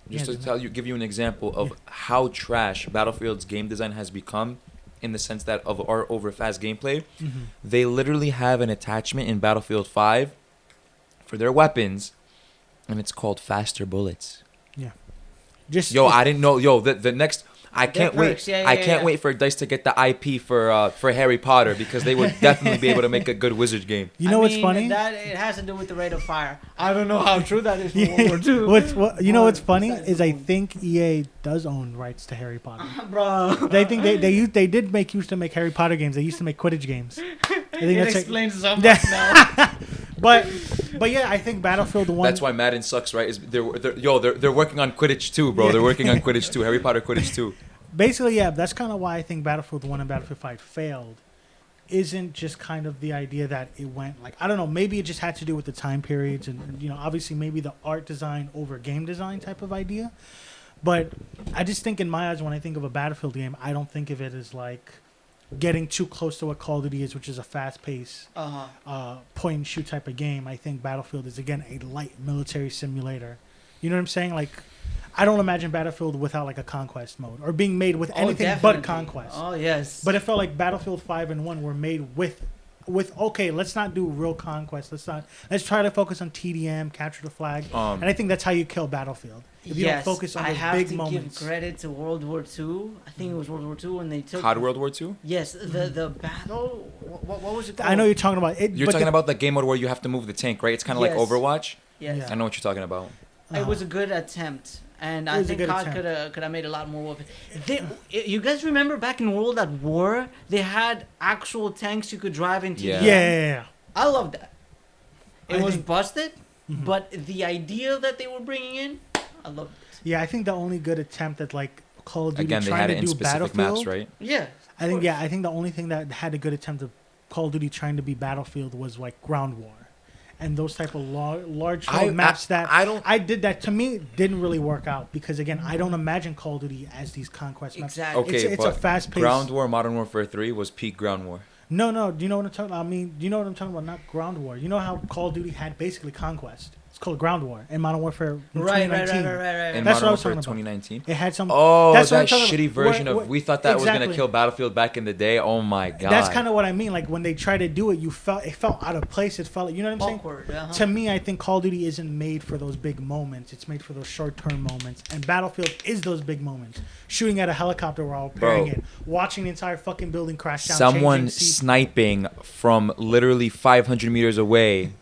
Just to give you an example of how trash Battlefield's game design has become, in the sense that of our over fast gameplay, they literally have an attachment in Battlefield 5 for their weapons, and it's called faster bullets. Yeah. I didn't know. The next, I can't wait. Yeah, I can't wait for DICE to get the IP for Harry Potter, because they would definitely be able to make a good wizard game. You know what's funny? That it has to do with the rate of fire. I don't know how true that is for World War II. What's funny is I think EA does own rights to Harry Potter. Bro. They think they used to make Harry Potter games. They used to make Quidditch games. I think It explains so much now. But yeah, I think Battlefield 1. That's why Madden sucks, right? Is they're working on Quidditch too, bro. They're working on Quidditch too. Harry Potter Quidditch too. Basically, yeah, that's kind of why I think Battlefield 1 and Battlefield 5 failed. Isn't just kind of the idea that it went like, I don't know, maybe it just had to do with the time periods and obviously maybe the art design over game design type of idea. But I just think in my eyes, when I think of a Battlefield game, I don't think of it as like getting too close to what Call of Duty is, which is a fast-paced point and shoot type of game. I think Battlefield is, again, a light military simulator. You know what I'm saying? Like, I don't imagine Battlefield without like a conquest mode or being made with anything but conquest. Oh yes. But it felt like Battlefield 5 and 1 were made with okay, let's not do real conquest. Let's try to focus on TDM, capture the flag. And I think that's how you kill Battlefield. If you don't focus on those big moments. I have to give credit to World War II. I think it was World War II when they took COD World War II? Yes, the battle. What was it called? I know you're talking about it. You're talking about the game mode where you have to move the tank, right? It's kind of like Overwatch. Yes. Yeah. I know what you're talking about. It was a good attempt. And I think COD could have made a lot more of it. You guys remember back in World at War, they had actual tanks you could drive into. Yeah. I love that. It was busted, but the idea that they were bringing in, I loved it. Yeah, I think the only good attempt at like Call of Duty Again, they trying had to it in do specific Battlefield. maps, right? Yeah. I think the only thing that had a good attempt of Call of Duty trying to be Battlefield was like Ground War. And those type of large maps I did that, to me, didn't really work out because, again, I don't imagine Call of Duty as these conquest maps. Exactly. Okay, it's a fast-paced... Ground War, Modern Warfare 3 was peak Ground War. No, do you know what I'm talking about? I mean, do you know what I'm talking about? Not Ground War. You know how Call of Duty had basically conquest? It's called Ground War in Modern Warfare in 2019. Right. In That's Modern what I was Warfare talking about. 2019? It had some... Oh, that's that shitty version of... We thought that was going to kill Battlefield back in the day. Oh, my God. That's kind of what I mean. Like, when they tried to do it, it felt out of place. It felt... You know what I'm awkward, saying? To me, I think Call of Duty isn't made for those big moments. It's made for those short-term moments. And Battlefield is those big moments. Shooting at a helicopter while repairing it. Watching the entire fucking building crash down. Someone sniping from literally 500 meters away.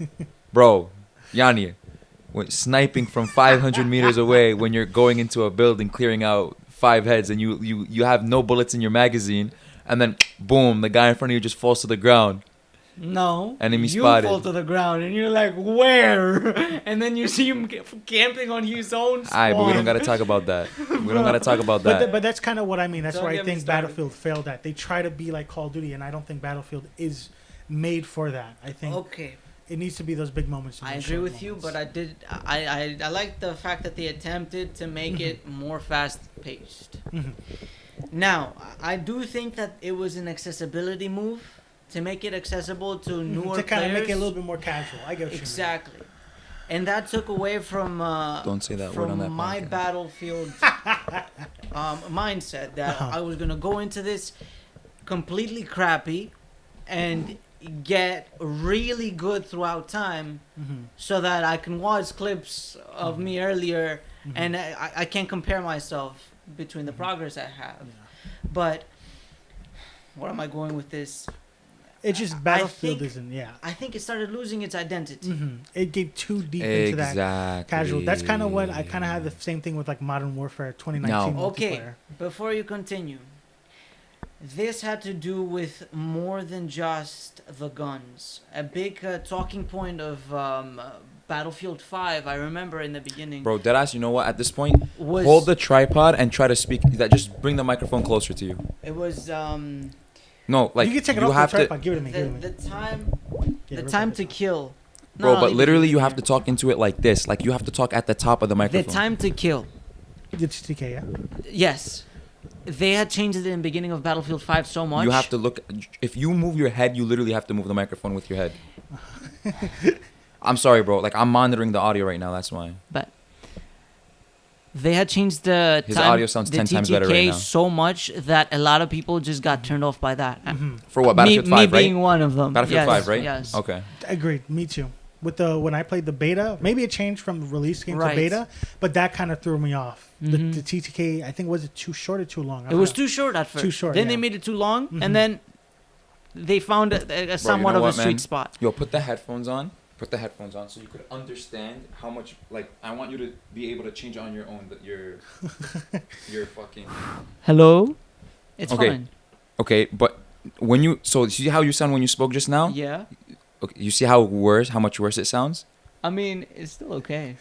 Bro, Yanni, sniping from 500 meters away when you're going into a building, clearing out 5 heads, and you have no bullets in your magazine, and then boom, the guy in front of you just falls to the ground. No. Enemy you spotted. fall to the ground, and you're like, where? And then you see him camping on his own spawn. Alright, but we don't got to talk about that. We don't got to talk about that. But that's kind of what I mean. That's Don't where I get me think started. Battlefield failed at. They try to be like Call of Duty, and I don't think Battlefield is made for that. I think Okay. it needs to be those big moments. I agree with you, but I like the fact that they attempted to make it more fast-paced. Now, I do think that it was an accessibility move to make it accessible to newer to kind of players. make it a little bit more casual. I get what Exactly. And that took away from Don't say that word on from that my podcast. Battlefield mindset that I was gonna go into this completely crappy and get really good throughout time, so that I can watch clips of me earlier, and I can compare myself between the progress I have. But where am I going with this? It's just Battlefield isn't. Yeah. I think it started losing its identity. It get too deep into that Exactly. casual. That's kind of what I kind of had the same thing with like Modern Warfare 2019 No. Okay, multiplayer. before you continue, this had to do with more than just the guns. A big talking point of Battlefield 5, I remember in the beginning, Bro, deadass, you know what? At this point, was hold the tripod and try to speak. That just bring the microphone closer to you. it was No, like you can take it you off have the to, tripod. Give it to me. Give it to me. the time Yeah, the rip time it. to kill. bro. No, But leave it literally, you here. have to talk into it like this. Like you have to talk at the top of the The microphone. time to kill. It's TK, yeah. Yes. They had changed it in the beginning of Battlefield 5 so much. You have to look. If you move your head, you literally have to move the microphone with your head. I'm sorry, bro. Like I'm monitoring the audio right now. That's why. But they had changed the His time, audio sounds the 10 times better right now. so much that a lot of people just got turned off by that. For what? me, Battlefield 5, me right? being one of them. Battlefield Yes, 5, right? Yes. Okay. Agreed. Me too. With the when I played the beta, maybe it changed from the release game Right. to beta, but that kind of threw me off. Mhm. The TTK, I think, was it too short or too long? I It was forgot. too short at first. Too short, Then yeah. they made it too long, Mhm. and then they found a somewhat know of a what, man? sweet spot. Yo, put the headphones on. Put the headphones on so you could understand how much. Like I want you to be able to change on your own. That your fucking. Hello? It's Okay. fine. Okay, but when you you see how you sound when you spoke just now. Yeah. Okay, you see how much worse it sounds. I mean, it's still okay.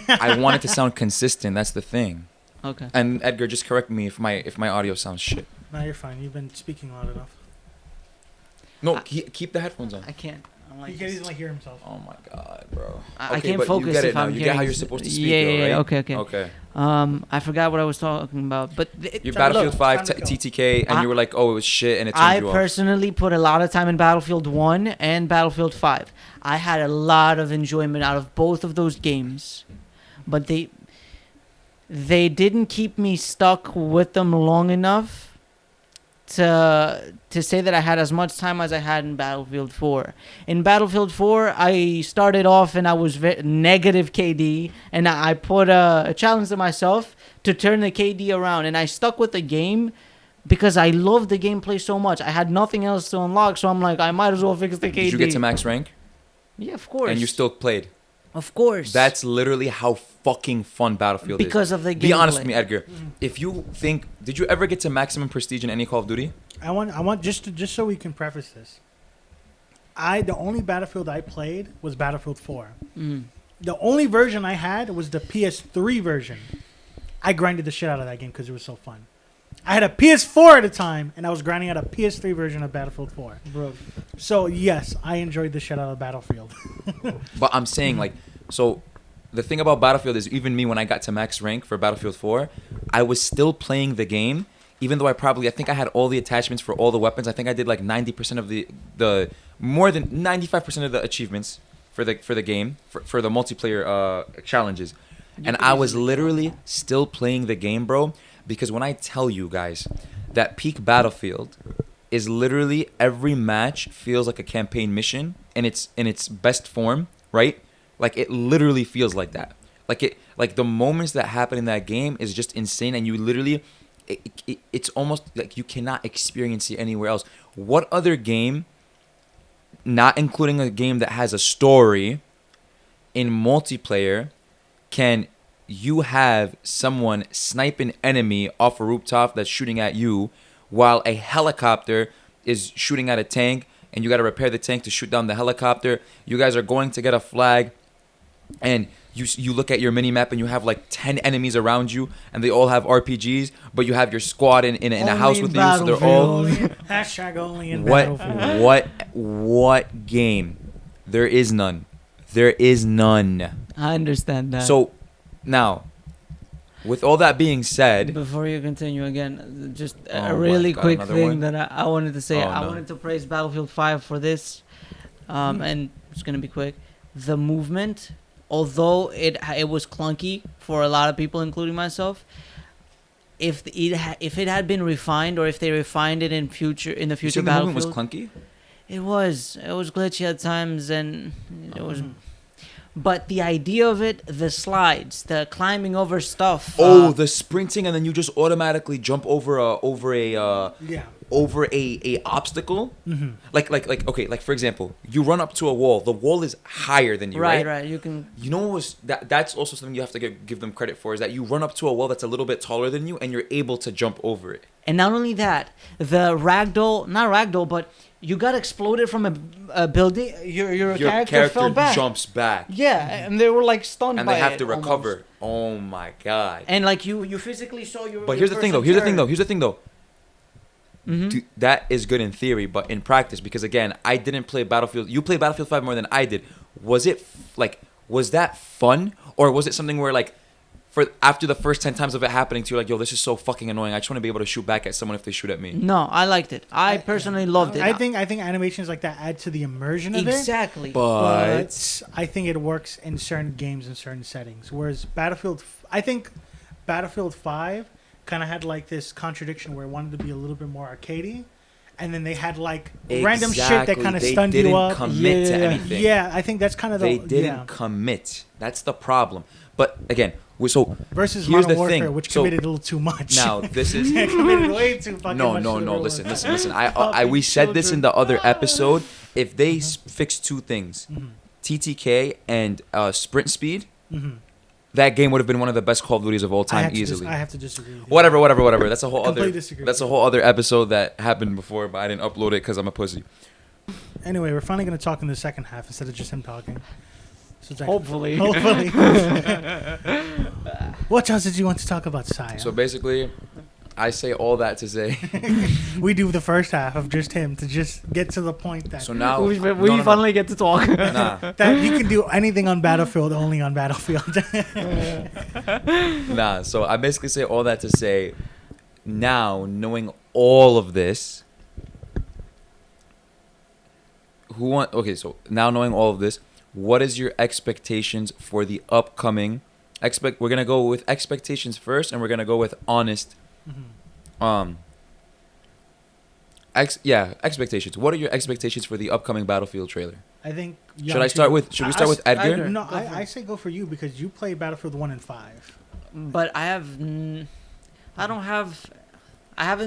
I want it to sound consistent. That's the thing. Okay. And Edgar, just correct me if my audio sounds shit. No, you're fine. You've been speaking loud enough. No, I- keep the headphones on. I can't. I'm like He can't this. even hear himself. Oh my god, bro. I Okay, can't but focus you get if it now. I'm You hearing get how you're s- supposed to speak, yeah, though, yeah, right? yeah, okay. Okay. I forgot what I was talking about, but You Time to Battlefield go. 5 Time to go. TTK, and I- you were like, oh, it was shit, and it turned I you off. personally put a lot of time in Battlefield 1 and Battlefield 5. I had a lot of enjoyment out of both of those games, but they didn't keep me stuck with them long enough to say that I had as much time as I had in Battlefield 4. In Battlefield 4, I started off and I was negative KD, and I put a challenge to myself to turn the KD around, and I stuck with the game because I loved the gameplay so much. I had nothing else to unlock, so I'm like, I might as well fix the KD. Did you get to max rank? Yeah, of course. And you still played? Of course. That's literally how fucking fun Battlefield is. because of the gameplay. Be honest with me, Edgar. If you think, did you ever get to maximum prestige in any Call of Duty? I want just so we can preface this. The only Battlefield I played was Battlefield 4. Mm. The only version I had was the PS3 version. I grinded the shit out of that game because it was so fun. I had a PS4 at the time, and I was grinding out a PS3 version of Battlefield 4. Bro. So yes, I enjoyed the shit out of Battlefield. But I'm saying, like, so the thing about Battlefield is even me, when I got to max rank for Battlefield 4, I was still playing the game, even though I think I had all the attachments for all the weapons. I think I did like 90% of the more than 95% of the achievements for the game, for the multiplayer challenges. And I was literally still playing the game, bro, because when I tell you guys that peak Battlefield is literally every match feels like a campaign mission in its best form, right? Like it literally feels like that. Like the moments that happen in that game is just insane, and you literally it's almost like you cannot experience it anywhere else. What other game, not including a game that has a story, in multiplayer can you have someone snipe an enemy off a rooftop that's shooting at you while a helicopter is shooting at a tank, and you got to repair the tank to shoot down the helicopter? You guys are going to get a flag, and you look at your mini map and you have like 10 enemies around you, and they all have RPGs, but you have your squad in a house with you, so they're all Hashtag only in Battlefield. what game? There is none. There is none. I understand that. So now, With all that being said, Before you continue again, just Oh a my really God, quick another thing one? that I wanted to say. Oh, I no. wanted to praise Battlefield 5 for this, and it's gonna be quick. The movement, although it was clunky for a lot of people, including myself. If it had been refined, or if they refined it in the you future said the movement was Battlefield, clunky. it was glitchy at times, and it was. Mhm. But the idea of it, the slides, the climbing over stuff. Oh, the sprinting, and then you just automatically jump over Yeah. a obstacle. Mm-hmm. Like okay, like for example, you run up to a wall. The wall is higher than you, right? right. You can. You know what was that's also something you have to give them credit for, is that you run up to a wall that's a little bit taller than you and you're able to jump over it. And not only that, the not ragdoll, but you got exploded from a building. Your character fell back. jumps back. Yeah, and they were like stunned And by they have it to almost. recover. Oh my god. And like you physically saw your. But here's the thing though. Mm-hmm. Dude, that is good in theory, but in practice, because again, I didn't play Battlefield. You played Battlefield 5 more than I did. Was that fun, or was it something where like, for after the first 10 times of it happening to you, like, yo, this is so fucking annoying. I just want to be able to shoot back at someone if they shoot at me. No, I liked it. I personally loved it. I think animations like that add to the immersion of it. exactly. But I think it works in certain games in certain settings. Whereas I think Battlefield 5 kind of had like this contradiction where it wanted to be a little bit more arcadey, and then they had like random shit that kind of stunned you up. They didn't commit to Yeah. anything. Yeah, I think that's kind of They the didn't commit. That's the problem. But again, so versus here's Modern the Warfare, thing. which So committed a little too much. now this is It committed way too fucking no, much. no, to the no. real Listen, world. listen. We said this in the other episode. If they fix two things, Mhm. TTK and sprint speed, Mhm. that game would have been one of the best Call of Duties of all I time have to easily. I have to disagree with you. Whatever. That's a whole Completely other. disagree That's a with whole other episode that happened before, but I didn't upload it because I'm a pussy. Anyway, we're finally going to talk in the second half instead of just him talking. So it's like- Hopefully. Hopefully. What else did you want to talk about, Saya? So basically, I say all that to say. We do the first half of just him to just get to the point that So now we no. finally get to talk. Nah, that you can do anything on Battlefield only on Battlefield. nah. So I basically say all that to say, now knowing all of this, so now knowing all of this, what is your expectations for the upcoming? We're gonna go with expectations first, and we're gonna go with honest. Mhm. Expectations. What are your expectations for the upcoming Battlefield trailer? I think. Should we start with Edgar? Edgar. No, Go for I say go for you because you play Battlefield 1 and 5. But I haven't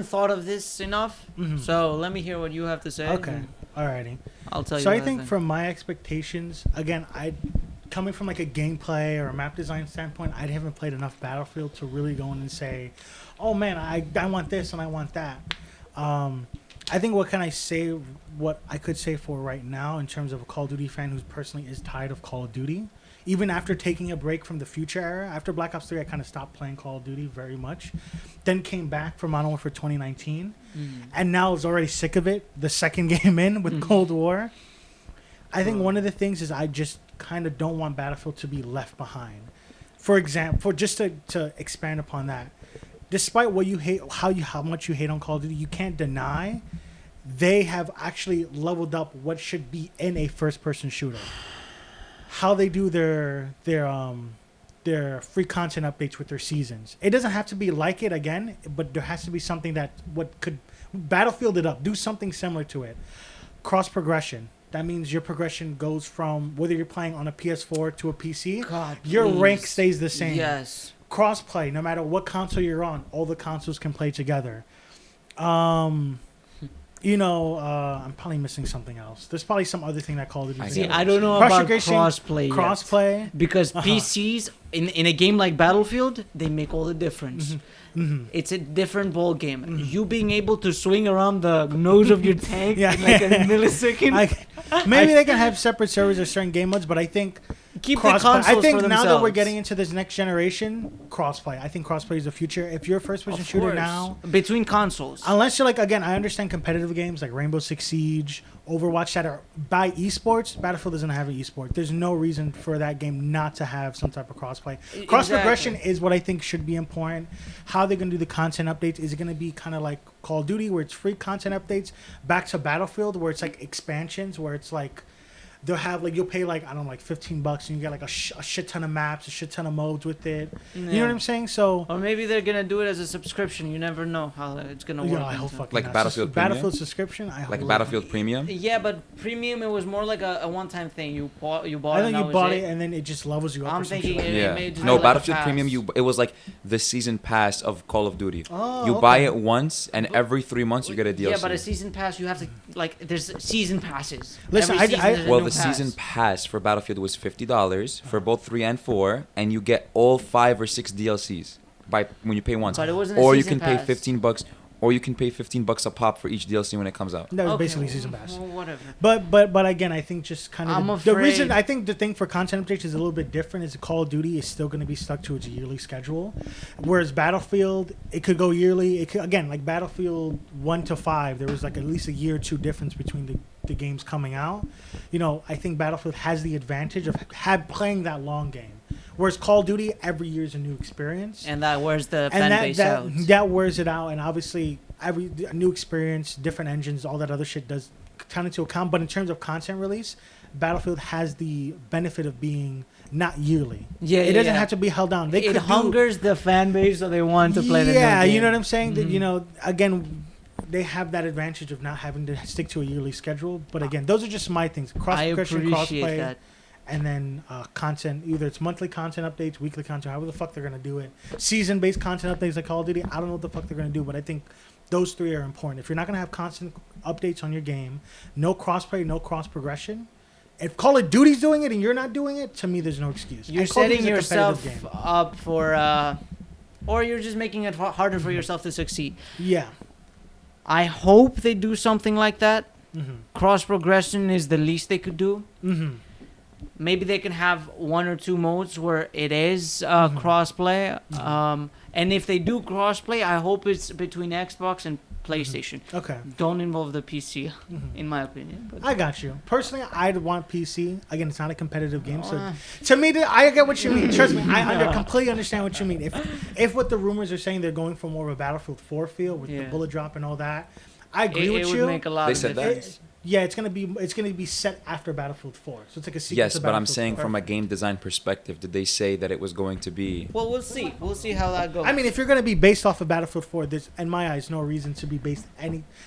thought of this enough. Mhm. So let me hear what you have to say. Okay. and Alrighty. I'll tell you. So I what think from my expectations, again, coming from like a gameplay or a map design standpoint, I haven't played enough Battlefield to really go in and say, oh man, I want this and I want that. I think what I could say for right now in terms of a Call of Duty fan who personally is tired of Call of Duty, even after taking a break from the Future era, after Black Ops 3, I kind of stopped playing Call of Duty very much. Then came back for Modern Warfare 2019. And now I was already sick of it, the second game in with Cold War. I think one of the things is I just kind of don't want Battlefield to be left behind. For example, just to expand upon that, despite what you hate, how much you hate on Call of Duty, you can't deny they have actually leveled up what should be in a first-person shooter. How they do their free content updates with their seasons. It doesn't have to be like it again, but there has to be something that could Battlefield it up. Do something similar to it. Cross progression. That means your progression goes from whether you're playing on a PS4 to a PC. God, your please. rank stays the same. Yes. Crossplay. No matter what console you're on, all the consoles can play together. I'm probably missing something else. There's probably some other thing that Call of Duty. See, I don't know about crossplay. yet. Crossplay. Because PCs in a game like Battlefield, they make all the difference. Mm-hmm. It's a different ball game. You being able to swing around the nose of your tank Yeah. in like a millisecond. Maybe they can have separate servers or certain game modes, but I think Keep the crossplay. consoles I think for now that we're themselves. getting into this next generation, crossplay. I think crossplay is the future. If you're a first-person Of shooter course. now, Between consoles. unless you're like, again, I understand competitive games like Rainbow Six Siege, Overwatch that are by esports. Battlefield doesn't have an esport. There's no reason for that game not to have some type of crossplay. crossplay. Cross progression Exactly. is what I think should be important. How they're gonna do the content updates? Is it gonna be kind of like Call of Duty, where it's free content updates, back to Battlefield, where it's like expansions, where it's like they'll have like you'll pay like I don't know like $15 and you get like a shit ton of maps, a shit ton of modes with it. You know what I'm saying? So Or maybe they're gonna do it as a subscription. You never know how it's gonna work. yeah, I hope into- fucking Like not. Battlefield Premium? Battlefield subscription. I hope Like not. Battlefield Premium. Yeah, but premium it was more like a one-time thing. You bought I it. think and you that was bought it and then it just levels you up. I'm or some thinking shit like it- that. Yeah. may just No, be like a Battlefield pass. Premium. It was like the season pass of Call of Duty. Oh, You okay. buy it once, and every 3 months you get a DLC. Yeah, but a season pass you have to like. There's season passes. Listen, Every season I- there's a Well, new the pass. season pass for Battlefield was $50 for both 3 and 4, and you get all 5 or 6 DLCs by when you pay once. But it wasn't a Or you season can pay pass. $15, or you can pay $15 a pop for each DLC when it comes out. That was Okay, basically season pass. well, whatever. But again, I think just kind I'm of the reason afraid- I think the thing for content updates is a little bit different. Is Call of Duty is still going to be stuck to its yearly schedule, whereas Battlefield it could go yearly. It could again like Battlefield 1 to 5. There was like at least a year or two difference between the games coming out. You know, I think Battlefield has the advantage of playing that long game, whereas Call of Duty every year is a new experience. And that wears the fan And base that out. that wears it out, and obviously every new experience, different engines, all that other shit does count into account. But in terms of content release, Battlefield has the benefit of being not yearly. Yeah, it doesn't yeah. have to be held down. They It could hungers the fan base, so they want to play the yeah, new game. you know what I'm saying. That Mhm. you know, again, they have that advantage of not having to stick to a yearly schedule. But again, those are just my things: cross I progression, appreciate crossplay, that. and then content. Either it's monthly content updates, weekly content, however the fuck they're gonna do it. Season-based content updates like Call of Duty. I don't know what the fuck they're gonna do, but I think those three are important. If you're not gonna have constant updates on your game, no crossplay, no cross progression. If Call of Duty's doing it and you're not doing it, to me, there's no excuse. You're And Call of setting Duty's a competitive yourself game. up for, or you're just making it harder for yourself to succeed. Yeah. I hope they do something like that. Mm-hmm. Cross progression is the least they could do. Mm-hmm. Maybe they can have 1 or 2 modes where it is Mhm. crossplay. Mhm. And if they do crossplay, I hope it's between Xbox and PlayStation. Okay. Don't involve the PC, Mhm. in my opinion. But I got you. Personally, I'd want PC. Again, it's not a competitive game, so Uh, to me, I get what you mean. Trust me, completely understand what you mean. If what the rumors are saying, they're going for more of a Battlefield 4 feel with the Yeah. bullet drop and all that, I agree with it you. would make a lot They of said that? difference. Yeah, it's gonna be set after Battlefield 4, so it's like a sequel. Yes, to but I'm Battlefield saying 4. from a game design perspective, did they say that it was going to be? Well, we'll see. We'll see how that goes. I mean, if you're gonna be based off of Battlefield 4, there's in my eyes no reason to be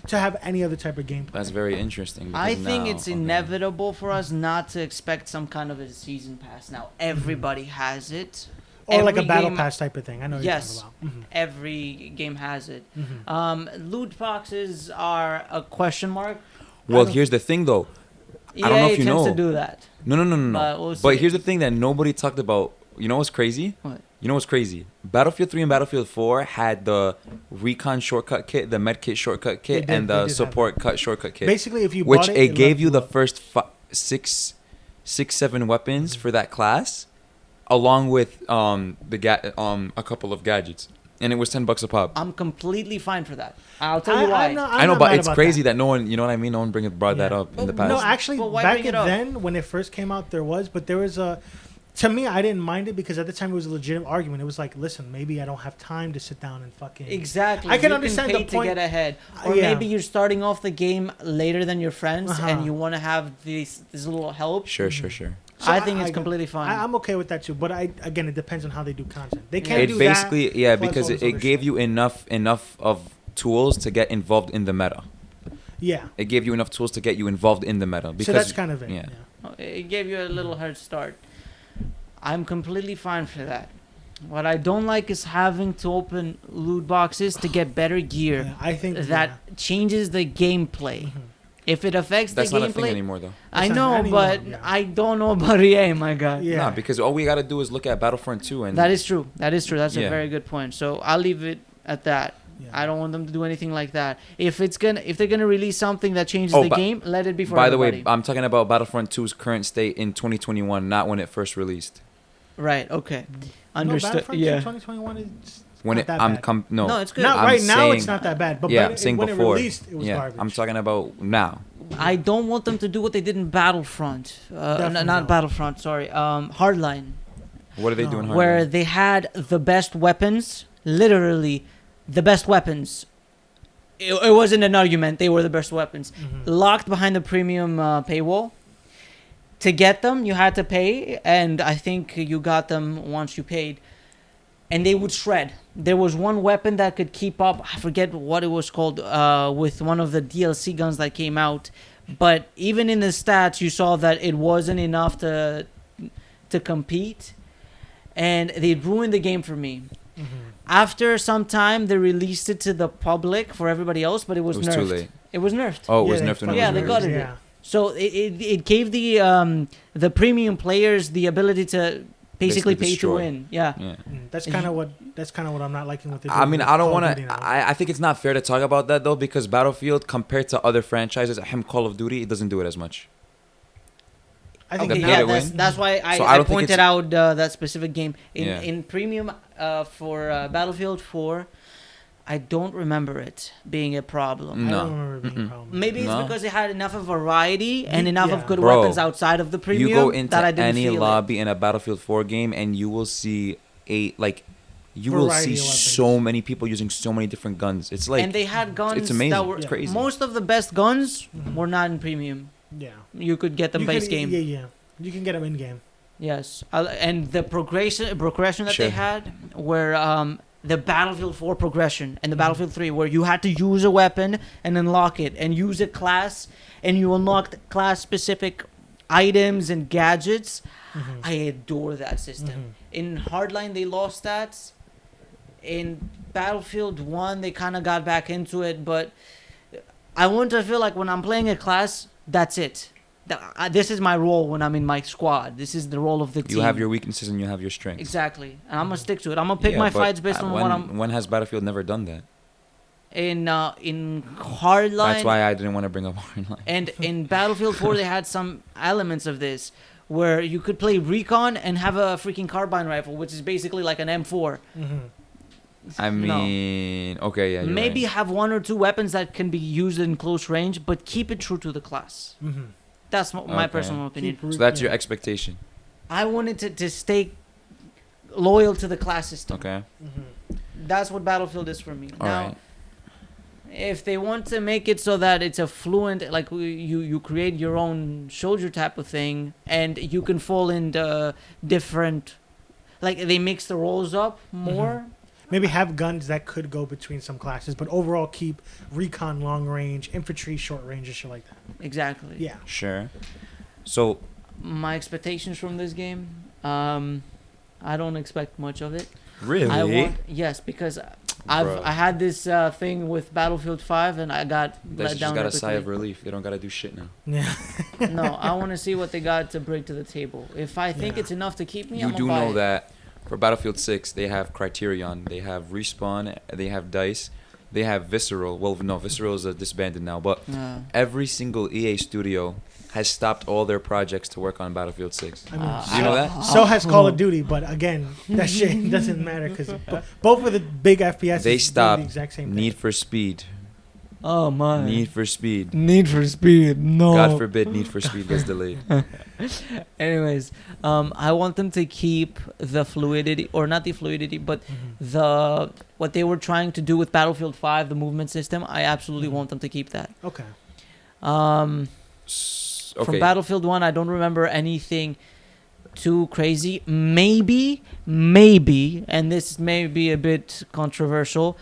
to have any other type of gameplay. That's very interesting. I because think now- it's okay. inevitable for us not to expect some kind of a season pass now. Everybody has it. Or like a Every battle game- pass type of thing. I know what Yes. you're talking about. Every game has it. Mm-hmm. Loot boxes are a question mark. Well, don't- here's the thing, though. EA I don't know if you tends know. to do that. No. But we'll But see. here's the thing that nobody talked about. You know what's crazy? What? You know what's crazy? Battlefield 3 and Battlefield 4 had the recon shortcut kit, the med kit shortcut kit, They did- and they the did have support cut shortcut kit. Basically, if you Which bought it gave left you the up. first 7 weapons for that class, along with a couple of gadgets, and it was $10 a pop. I'm completely fine for that. I'll tell you why. I'm not I know, but mad it's about crazy that no one, you know what I mean? No one brought that Yeah. up in the Well, past. No, actually, But why back bring it up? then when it first came out, there was, but there was a. To me, I didn't mind it because at the time it was a legitimate argument. It was like, listen, maybe I don't have time to sit down and fucking. Exactly. I can You understand pay the point- to get ahead, or Yeah. maybe you're starting off the game later than your friends, Uh-huh. and you want to have this little help. Sure. So I think it's completely fine. I'm okay with that too, but again, it depends on how they do content. They can't It do basically, that. yeah, plus because all this it other gave shit. you enough of tools to get involved in the meta. Yeah. It gave you enough tools to get you involved in the meta. Because So that's kind of it. yeah. Yeah. It gave you a little head start. I'm completely fine for that. What I don't like is having to open loot boxes to get better gear Yeah, I think that changes the gameplay. Mhm. If it affects that's the not a thing gameplay, anymore, though. I It's not know, anymore, but yeah. I don't know about EA, my guy. Yeah. Nah, because all we gotta do is look at Battlefront 2 and That is true. That is true. That's Yeah. a very good point. So I'll leave it at that. Yeah. I don't want them to do anything like that. If they're gonna release something that changes Oh, the but- game, let it be for By the everybody. way, I'm talking about Battlefront 2's current state in 2021, not when it first released. Right. Okay. No, Understood. Battlefront 2 Yeah. 2021 is When not it, that I'm bad. no, No, it's good. Not I'm right now. It's saying- not that bad, but yeah, when I'm saying when before. it released, it was yeah, garbage. I'm talking about now. I don't want them to do what they did in Battlefront. Definitely Not don't. Battlefront. Sorry. Hardline. What are they No. doing? where Hardline? they had the best weapons, literally the best weapons. It wasn't an argument; they were the best weapons. Locked behind the premium paywall. To get them, you had to pay, and I think you got them once you paid. And they would shred. There was one weapon that could keep up. I forget what it was called. With one of the DLC guns that came out, but even in the stats, you saw that it wasn't enough to compete, and they ruined the game for me. After some time, they released it to the public for everybody else, but it was nerfed. Too late. It was nerfed. Oh, it was nerfed when it was Yeah, they released. gutted it. So it gave the premium players the ability to basically pay to destroy. win. Yeah. Yeah. That's kind of what I'm not liking with it. I mean, I don't want to. I think it's not fair to talk about that though, because Battlefield, compared to other franchises, Call of Duty, it doesn't do it as much. I think Okay, the yeah, pay to win. that's why So I I don't think pointed it's- out that specific game Yeah. in premium for Battlefield 4. I don't remember it being a problem. I No. don't remember it being a problem. Maybe it's No. because it had enough of variety and enough of good Bro, weapons outside of the premium You go into that I didn't any feel it. lobby in a Battlefield 4 game, and you will see you will Variety see of weapons. so many people using so many different guns. It's like and they had guns it's amazing. that were It's crazy. most of the best guns Mhm. were not in premium. Yeah. You could get them You base could- game. Yeah. You can get them in game. Yes, and the progression that Sure. they had were the Battlefield 4 progression and the Mhm. Battlefield 3, where you had to use a weapon and unlock it, and use a class, and you unlocked class specific items and gadgets. I adore that system. In Hardline, they lost that. In Battlefield 1, they kind of got back into it, but I want to feel like when I'm playing a class, that's it. This is my role when I'm in my squad. This is the role of the team. You have your weaknesses and you have your strengths. Exactly, and I'm gonna stick to it. I'm gonna pick Yeah, my but fights based on when, what I'm When has Battlefield never done that? in Hardline. That's why I didn't want to bring up Hardline. And in Battlefield 4, they had some elements of this where you could play recon and have a freaking carbine rifle, which is basically like an M4. I mean, okay, yeah. You're Maybe right. have one or two weapons that can be used in close range, but keep it true to the class. That's my Okay. personal opinion. So that's your expectation. I wanted to stay loyal to the class system. Okay. That's what Battlefield is for me. All Now, right. if they want to make it so that it's a fluent, like you create your own soldier type of thing, and you can fall into different, like they mix the roles up more. Maybe have guns that could go between some classes, but overall keep recon long range, infantry short range, and shit like that. Exactly. Yeah. Sure. So My expectations from this game, I don't expect much of it. really, Yes, because Bro. I had this thing with Battlefield 5 and I got they let just down. got a sigh of epically. relief. They don't gotta do shit now. Yeah. No, I want to see what they got to bring to the table. If I think Yeah. it's enough to keep me, You I'm do gonna buy know it. that for Battlefield 6, they have Criterion, they have Respawn, they have DICE, they have Visceral. Well, no, Visceral is disbanded now, but Yeah. every single EA studio has stopped all their projects to work on Battlefield 6. I mean, Do you know that? so has Call of Duty, but again, that shit doesn't matter because both of the big FPS They doing stopped the exact same Need thing. for Speed. Oh my. Need for Speed. Need for Speed. No. God forbid Need for Speed gets delayed. Anyways, I want them to keep the fluidity, or not the fluidity, but the what they were trying to do with Battlefield 5, the movement system. I absolutely want them to keep that. Okay. From Okay. Battlefield 1, I don't remember anything too crazy. Maybe, and this may be a bit controversial.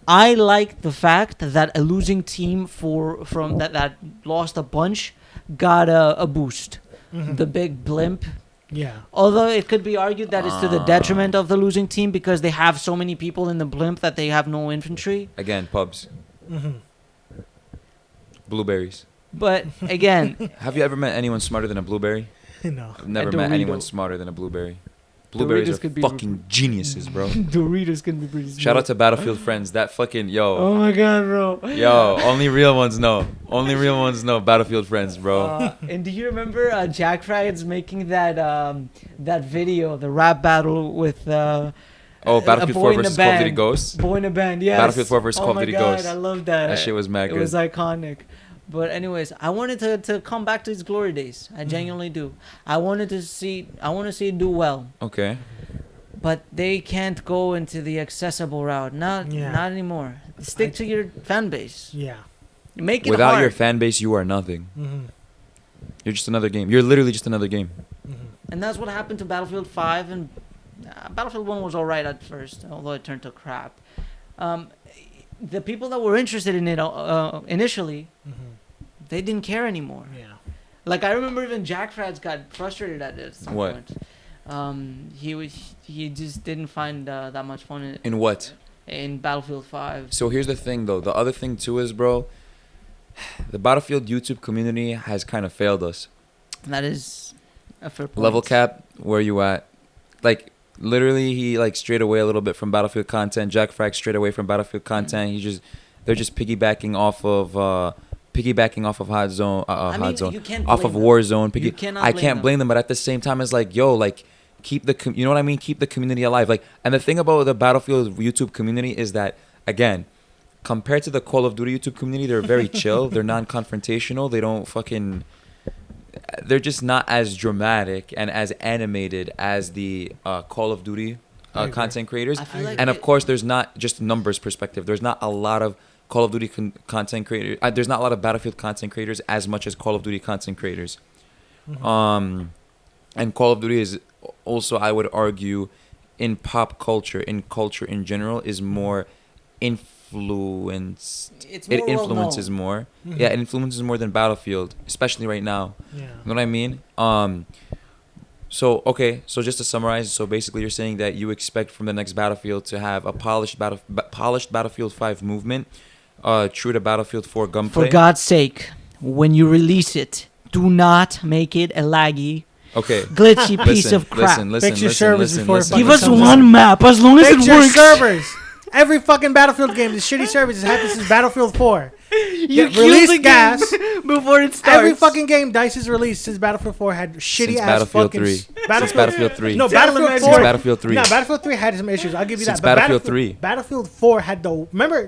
I like the fact that a losing team from that lost a bunch got a boost. The big blimp. Yeah. Although it could be argued that it's to the detriment of the losing team because they have so many people in the blimp that they have no infantry. Again, pubs. Blueberries. But again, Have you ever met anyone smarter than a blueberry? No. I've never A met anyone Dorito. smarter than a blueberry. Blueberries Doritos are could be fucking geniuses, bro. Doritos can be pretty smart. Shout out to Battlefield friends. That fucking Oh my god, bro. yo. Only real ones know. Only real ones know Battlefield friends, bro. And do you remember Jack Frags making that that video, the rap battle with Oh, a Battlefield boy 4 in the versus Call of Duty band. Ghosts. Boy in a Band? Yes. Battlefield 4 versus Call of Oh my Duty god, Ghosts. I love that. That shit was mad It good. was iconic. But anyways, I wanted to come back to its glory days. I genuinely do. I want to see it do well. Okay. but they can't go into the accessible route. Not anymore. Stick to your fan base. Yeah. Make it Without hard. your fan base, you are nothing. Mm-hmm. You're just another game. You're literally just another game. Mm-hmm. And that's what happened to Battlefield 5, and Battlefield 1 was alright at first, although it turned to crap. The people that were interested in it initially, they didn't care anymore. Yeah. Like, I remember even Jack Frads got frustrated at it at some What? point. He just didn't find that much fun In what? in Battlefield 5. So here's the thing, though. The other thing, too, is, bro, the Battlefield YouTube community has kind of failed us. That is a fair point. Level Cap, where you at? Like, literally, he, like, strayed away a little bit from Battlefield content. Jack Frack strayed away from Battlefield content. They're just piggybacking off of Hot Zone, Hot Zone, you can't off blame of Warzone. You cannot I blame can't them. blame them, but at the same time, it's like, yo, like, keep you know what I mean? Keep the community alive. Like, and the thing about the Battlefield YouTube community is that, again, compared to the Call of Duty YouTube community, they're very chill. They're non-confrontational. They don't fucking. They're just not as dramatic and as animated as the Call of Duty content creators. I feel like And of course, there's not just numbers perspective. There's not a lot of Call of Duty content creators. There's not a lot of Battlefield content creators as much as Call of Duty content creators. And Call of Duty is also, I would argue, in pop culture, in culture in general, is more influenced. It's It more influences well-known. more. Yeah, it influences more than Battlefield, especially right now. Yeah. You know what I mean? So just to summarize, so basically you're saying that you expect from the next Battlefield to have a polished Battlefield 5 movement, true to Battlefield 4 gunplay. For God's sake, when you release it, do not make it a laggy, Okay. glitchy piece of crap. Listen. servers before it Give us comes one out. map as long as Fix it your works. servers. Every fucking Battlefield game, the shitty servers has happened since Battlefield 4. You Get killed release the game gas. before it starts. Every fucking game DICE has released since Battlefield 4 had shitty Since ass Battlefield fucking 3. Since Battlefield 3. No, Tell Battlefield them 4. Since Battlefield 3. No, Battlefield 3 had some issues. I'll give you Since that. But Battlefield 3. Battlefield 4 had the remember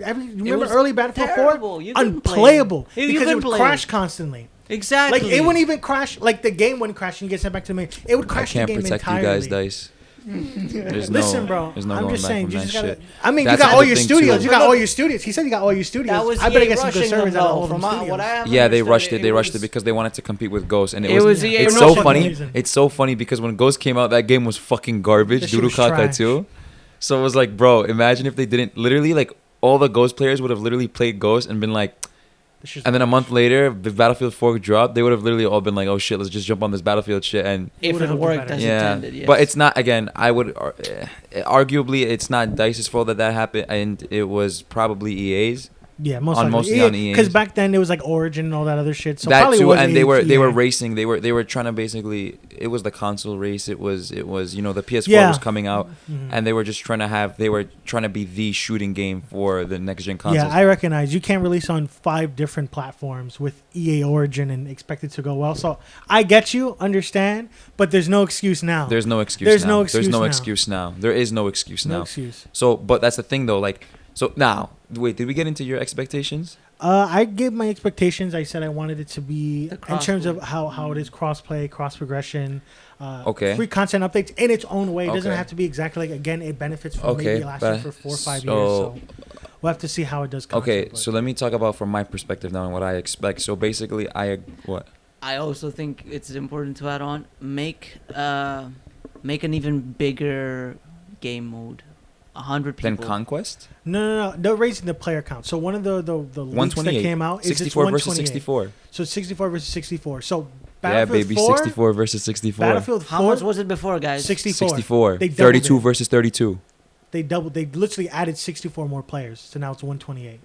was early Battlefield terrible. 4 You couldn't play unplayable it. You because it couldn't would play crash it. constantly. Exactly. Like it wouldn't even crash. Like the game wouldn't crash and you get sent back to the main. It would I crash can't the game protect entirely. you guys, DICE. There's Listen, no, bro. There's no I'm going just back saying. from You that just gotta. shit. I mean, That's you got the all your thing, studios. too. You got all your studios. He said you got all your studios. that was I better EA get some good rushing servers them, out of though, all them from studios. what I have Yeah, they understood, rushed it. They rushed it was- because they wanted to compete with Ghost, and It was Yeah. EA it's For so no rushing funny. fucking them. reason. It's so funny because when Ghost came out, that game was fucking garbage. That shit Duru was Kaka trash. too. So it was like, bro, imagine if they didn't literally like all the Ghost players would have literally played Ghost and been like, This shit's and then a month trash. later, if Battlefield 4 dropped, they would have literally all been like, oh shit, let's just jump on this Battlefield shit and. If would've it looked worked better. as Yeah, intended, yes. but it's not. Again, I would arguably it's not DICE's fault that happened, and it was probably EA's. Yeah, most mostly on EA. Because back then it was like Origin and all that other shit. So that probably too, was and they were EA. racing. They were trying to basically. It was the console race. It was the PS4 Yeah. was coming out, Mhm. and they were just trying to be the shooting game for the next gen consoles. Yeah, I recognize you can't release on 5 different platforms with EA Origin and expect it to go well. So I get you, understand, but there's no excuse now. There's no excuse. There's now. no There's excuse no now. excuse now. There is no excuse no now. excuse. So, but that's the thing though. Like, so now, wait, did we get into your expectations? I gave my expectations. I said I wanted it to be The in terms of crossplay. how it is cross-play, cross-progression, Okay. free content updates in its own way. It doesn't Okay. have to be exactly like, again, it benefits from Okay, maybe lasting but for 4 or 5 so- years. So we'll have to see how it does. Okay, content, so but- let me talk about from my perspective now and what I expect. So basically, what? I also think it's important to add on make an even bigger game mode. 100 people. Then Conquest? No. They're raising the player count. So one of the leaks that 128. came out is it's 64 versus 128. 64. So 64 versus 64. So Yeah, Battlefield baby, 4, 64 versus 64. Battlefield 4, How much was it before, guys? 64. 64. They doubled 32 it. versus 32. They literally added 64 more players. So now it's 128.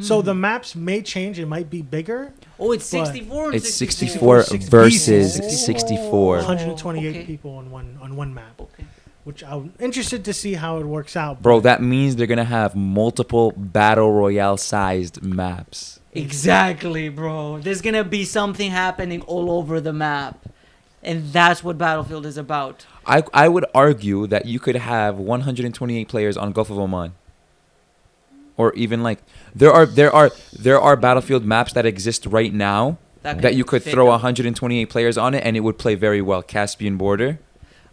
So the maps may change. It might be bigger. Oh, it's but- 64 and It's 64. 64 versus 64. 64. 128 okay. people on one map, Okay. which I'm interested to see how it works out. Bro, that means they're going to have multiple Battle Royale sized maps. Exactly, bro. There's gonna be something happening all over the map, and that's what Battlefield is about. I would argue that you could have 128 players on Gulf of Oman. Or even like there are Battlefield maps that exist right now that you could fit throw them. 128 players on it and it would play very well. Caspian Border.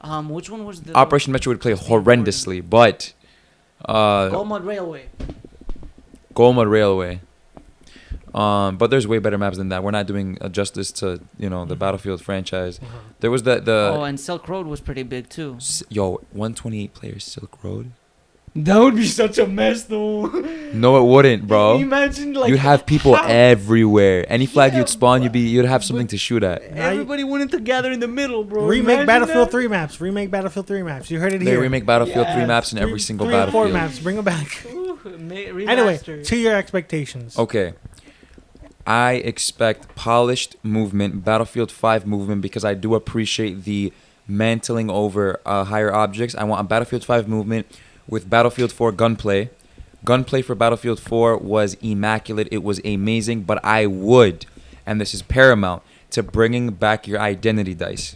Which one was the Operation Metro would play horrendously, but Golmud Railway? Golmud Railway. But there's way better maps than that. We're not doing justice to the Battlefield franchise. There was Oh, and Silk Road was pretty big too. 128 players Silk Road. That would be such a mess, though. No, it wouldn't, bro. Imagine like You'd have people how- everywhere. Any flag Yeah, you'd spawn, you'd have something to shoot at. Everybody wanted to gather in the middle, bro. Remake Imagine Battlefield that. 3 maps. Remake Battlefield 3 maps. You heard it They here. remake Battlefield 3 Yeah. maps in every single 3 and 4 Battlefield. maps. Bring them back. Ooh, Anyway, remaster. to your expectations. Okay. I expect polished movement, Battlefield 5 movement, because I do appreciate the mantling over higher objects. I want a Battlefield 5 movement with Battlefield 4 gunplay. Gunplay for Battlefield 4 was immaculate. It was amazing, but I would, and this is paramount, to bringing back your identity dice.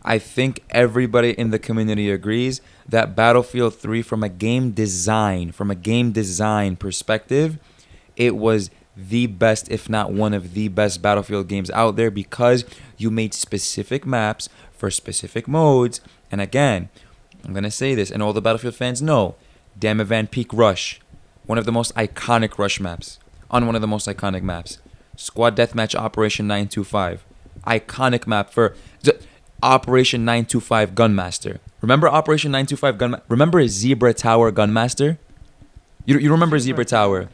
I think everybody in the community agrees that Battlefield 3, from a game design perspective, it was the best, if not one of the best Battlefield games out there, because you made specific maps for specific modes. And again, I'm going to say this, and all the Battlefield fans know, Damavan Peak Rush, one of the most iconic rush maps, on one of the most iconic maps. Squad Deathmatch Operation 925, iconic map for Operation 925 Gunmaster. Remember Operation 925 Gunmaster? Remember Zebra Tower Gunmaster? You remember Zebra Tower?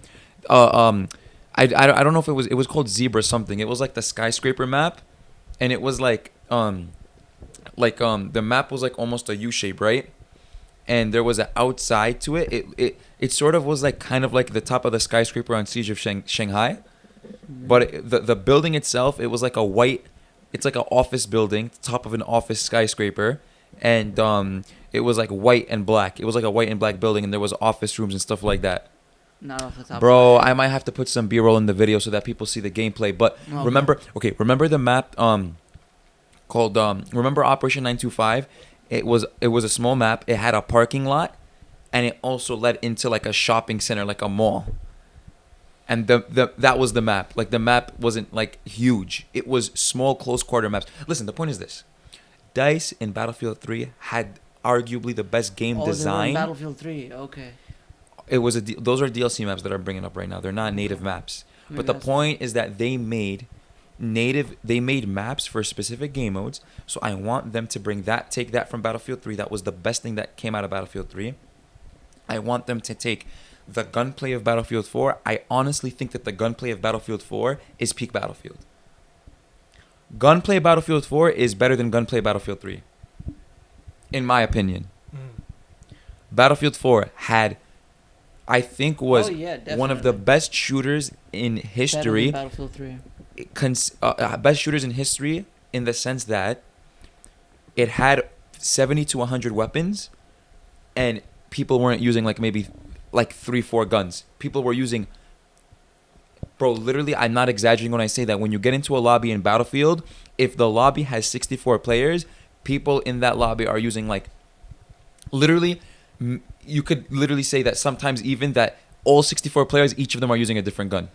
I don't know if it was called Zebra something. It was like the skyscraper map, and it was like the map was like almost a U shape, right? And there was an outside to it. It sort of was like kind of like the top of the skyscraper on Siege of Shanghai, but the building itself, it was like a white. It's like an office building, top of an office skyscraper, and it was like white and black. It was like a white and black building, and there was office rooms and stuff like that. Not off the top. Bro, I might have to put some B-roll in the video so that people see the gameplay. But Okay. remember the map called remember Operation 925? It was a small map. It had a parking lot, and it also led into like a shopping center, like a mall. And that was the map. Like the map wasn't like huge. It was small, close quarter maps. Listen, the point is this: DICE in Battlefield 3 had arguably the best game design. Battlefield 3. Okay. It was those are DLC maps that I'm bringing up right now. They're not native maps. Maybe But the that's- point is that they made maps for specific game modes. So I want them to take that from Battlefield 3. That was the best thing that came out of Battlefield 3. I want them to take the gunplay of Battlefield 4. I honestly think that the gunplay of Battlefield 4 is peak Battlefield. Gunplay Battlefield 4 is better than gunplay Battlefield 3. In my opinion. Battlefield 4 had, I think, was one of the best shooters in history. Battlefield 3. Best shooters in history in the sense that it had 70 to 100 weapons, and people weren't using like maybe like 3-4 guns. People were using, bro, literally, I'm not exaggerating when I say that when you get into a lobby in Battlefield, if the lobby has 64 players, people in that lobby are using like, literally, you could literally say that sometimes even that all 64 players, each of them are using a different gun.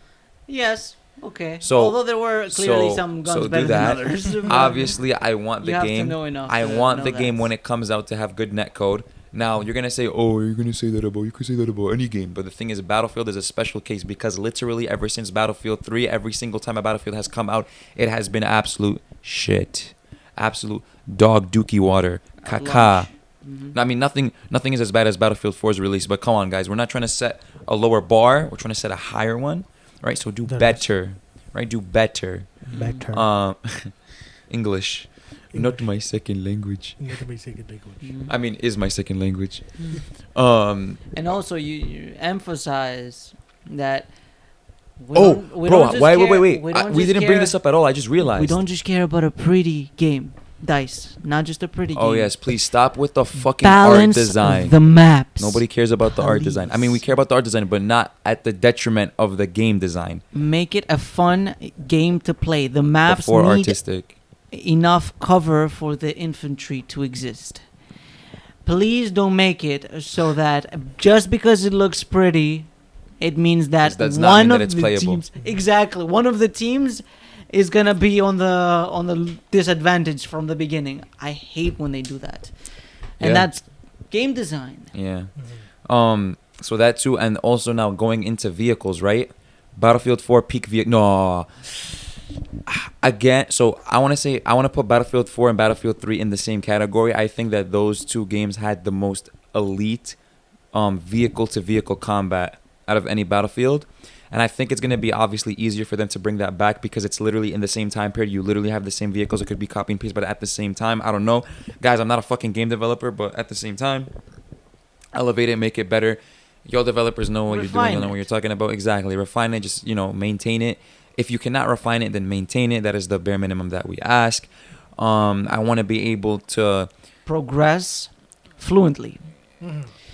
Yes. Okay. So- although there were clearly so- some so guns do better that. than others. Obviously, I want the You have to game. know enough I to want know the game that. when it comes out to have good netcode. Now you're gonna say, "Oh, you're gonna say that about? You could say that about any game." But the thing is, Battlefield is a special case because literally ever since Battlefield 3, every single time a Battlefield has come out, it has been absolute shit, absolute dog dookie water, caca. I mean, nothing is as bad as Battlefield 4's release. But come on, guys, we're not trying to set a lower bar. We're trying to set a higher one, right? So do That is- better, right? Do better. Better. English, not my second language. You have to be second language. I mean, is my second language. And also, you emphasize that. We Oh, don't- we bro, don't just wait. care- We don't didn't just bring this care- up at all. I just realized. We don't just care about a pretty game, DICE. Not just a pretty game. Oh yes, please stop with the fucking Balance art design. the maps. Nobody cares about the art design. I mean, we care about the art design, but not at the detriment of the game design. Make it a fun game to play. The maps For need artistic. enough cover for the infantry to exist. Please don't make it so that just because it looks pretty, it means that Does not one mean of that it's the playable. teams exactly one of the teams is gonna be on the disadvantage from the beginning. I hate when they do that. and Yeah. that's game design. Yeah. So that too, and also now going into vehicles, right? Battlefield 4 peak vehicle. No. Again, so I want to put Battlefield 4 and Battlefield 3 in the same category. I think that those two games had the most elite vehicle to vehicle combat out of any Battlefield. And I think it's going to be obviously easier for them to bring that back because it's literally in the same time period. You literally have the same vehicles. It could be copy and paste, but at the same time, I don't know. Guys, I'm not a fucking game developer, but at the same time, elevate it, make it better. Your developers know what you're doing, you know what you're talking about. Exactly. Refine it, just, maintain it. If you cannot refine it, then maintain it. That is the bare minimum that we ask. I want to be able to Progress fluently.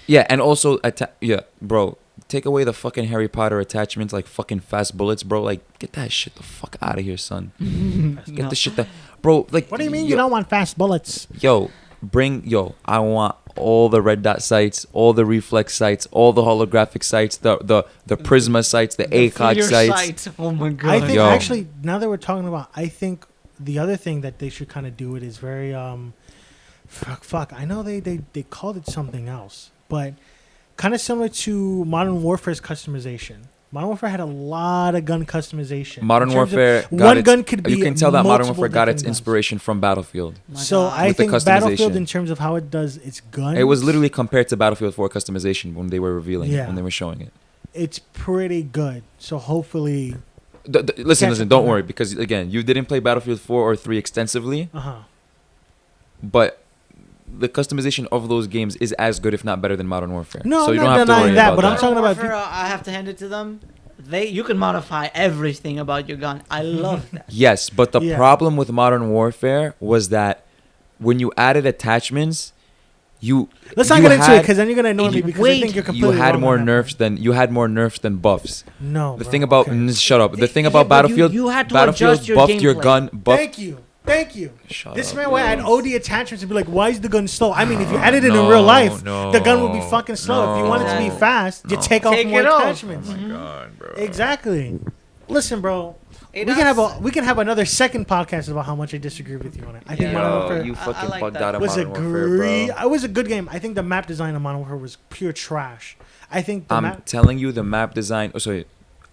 Yeah, and also, bro, take away the fucking Harry Potter attachments like fucking fast bullets, bro. Like, get that shit the fuck out of here, son. Get the shit that, bro. Like, What do you mean you don't want fast bullets? I want all the red dot sights, all the reflex sights, all the holographic sights, the Prisma sights, the ACOG sights. Oh my god. I think Yo. actually, now that we're talking about, I think the other thing that they should kind of do it is very fuck. I know they called it something else, but kind of similar to Modern Warfare's customization. Modern Warfare had a lot of gun customization. Modern In terms of Warfare, one gun could be you can tell that Modern multiple Warfare got its different guns. inspiration from Battlefield. My So God. I With the think Battlefield, customization. in terms of how it does its guns, It was literally compared to Battlefield 4 customization when they were revealing it, Yeah. when they were showing it. it's pretty good. So hopefully, Listen, don't worry, because again, you didn't play Battlefield 4 or 3 extensively, but the customization of those games is as good, if not better, than Modern Warfare. No, so I'm you not don't have to denying worry that, about but I'm that. talking about Warfare, I have to hand it to them. You can modify everything about your gun. I love that. Yes, but the Yeah. problem with Modern Warfare was that when you added attachments, let's not you get into it had- because then you're gonna annoy me because I Wait, think you're you completely had wrong more on that nerfs than buffs. point. No, The bro, thing about okay. shut up. The thing Yeah, about but Battlefield, you had to Battlefield adjust your buffed your gameplay. gun. Thank you. Shut This up, man would add bro. OD attachments and be like, "Why is the gun slow?" I mean, if you added it in real life, the gun would be fucking slow. If you want it to be no, fast, you take off Take more it off. attachments. Oh my god, bro. Exactly. Listen, bro. It We can does- have another second podcast about how much I disagree with you on it. I think Yeah. Modern Yo, Warfare you I fucking like bugged that. out of was a Modern Warfare, great. bro. It was a good game. I think the map design of Modern Warfare was pure trash. I think the I'm map telling you, the map design. Oh, sorry.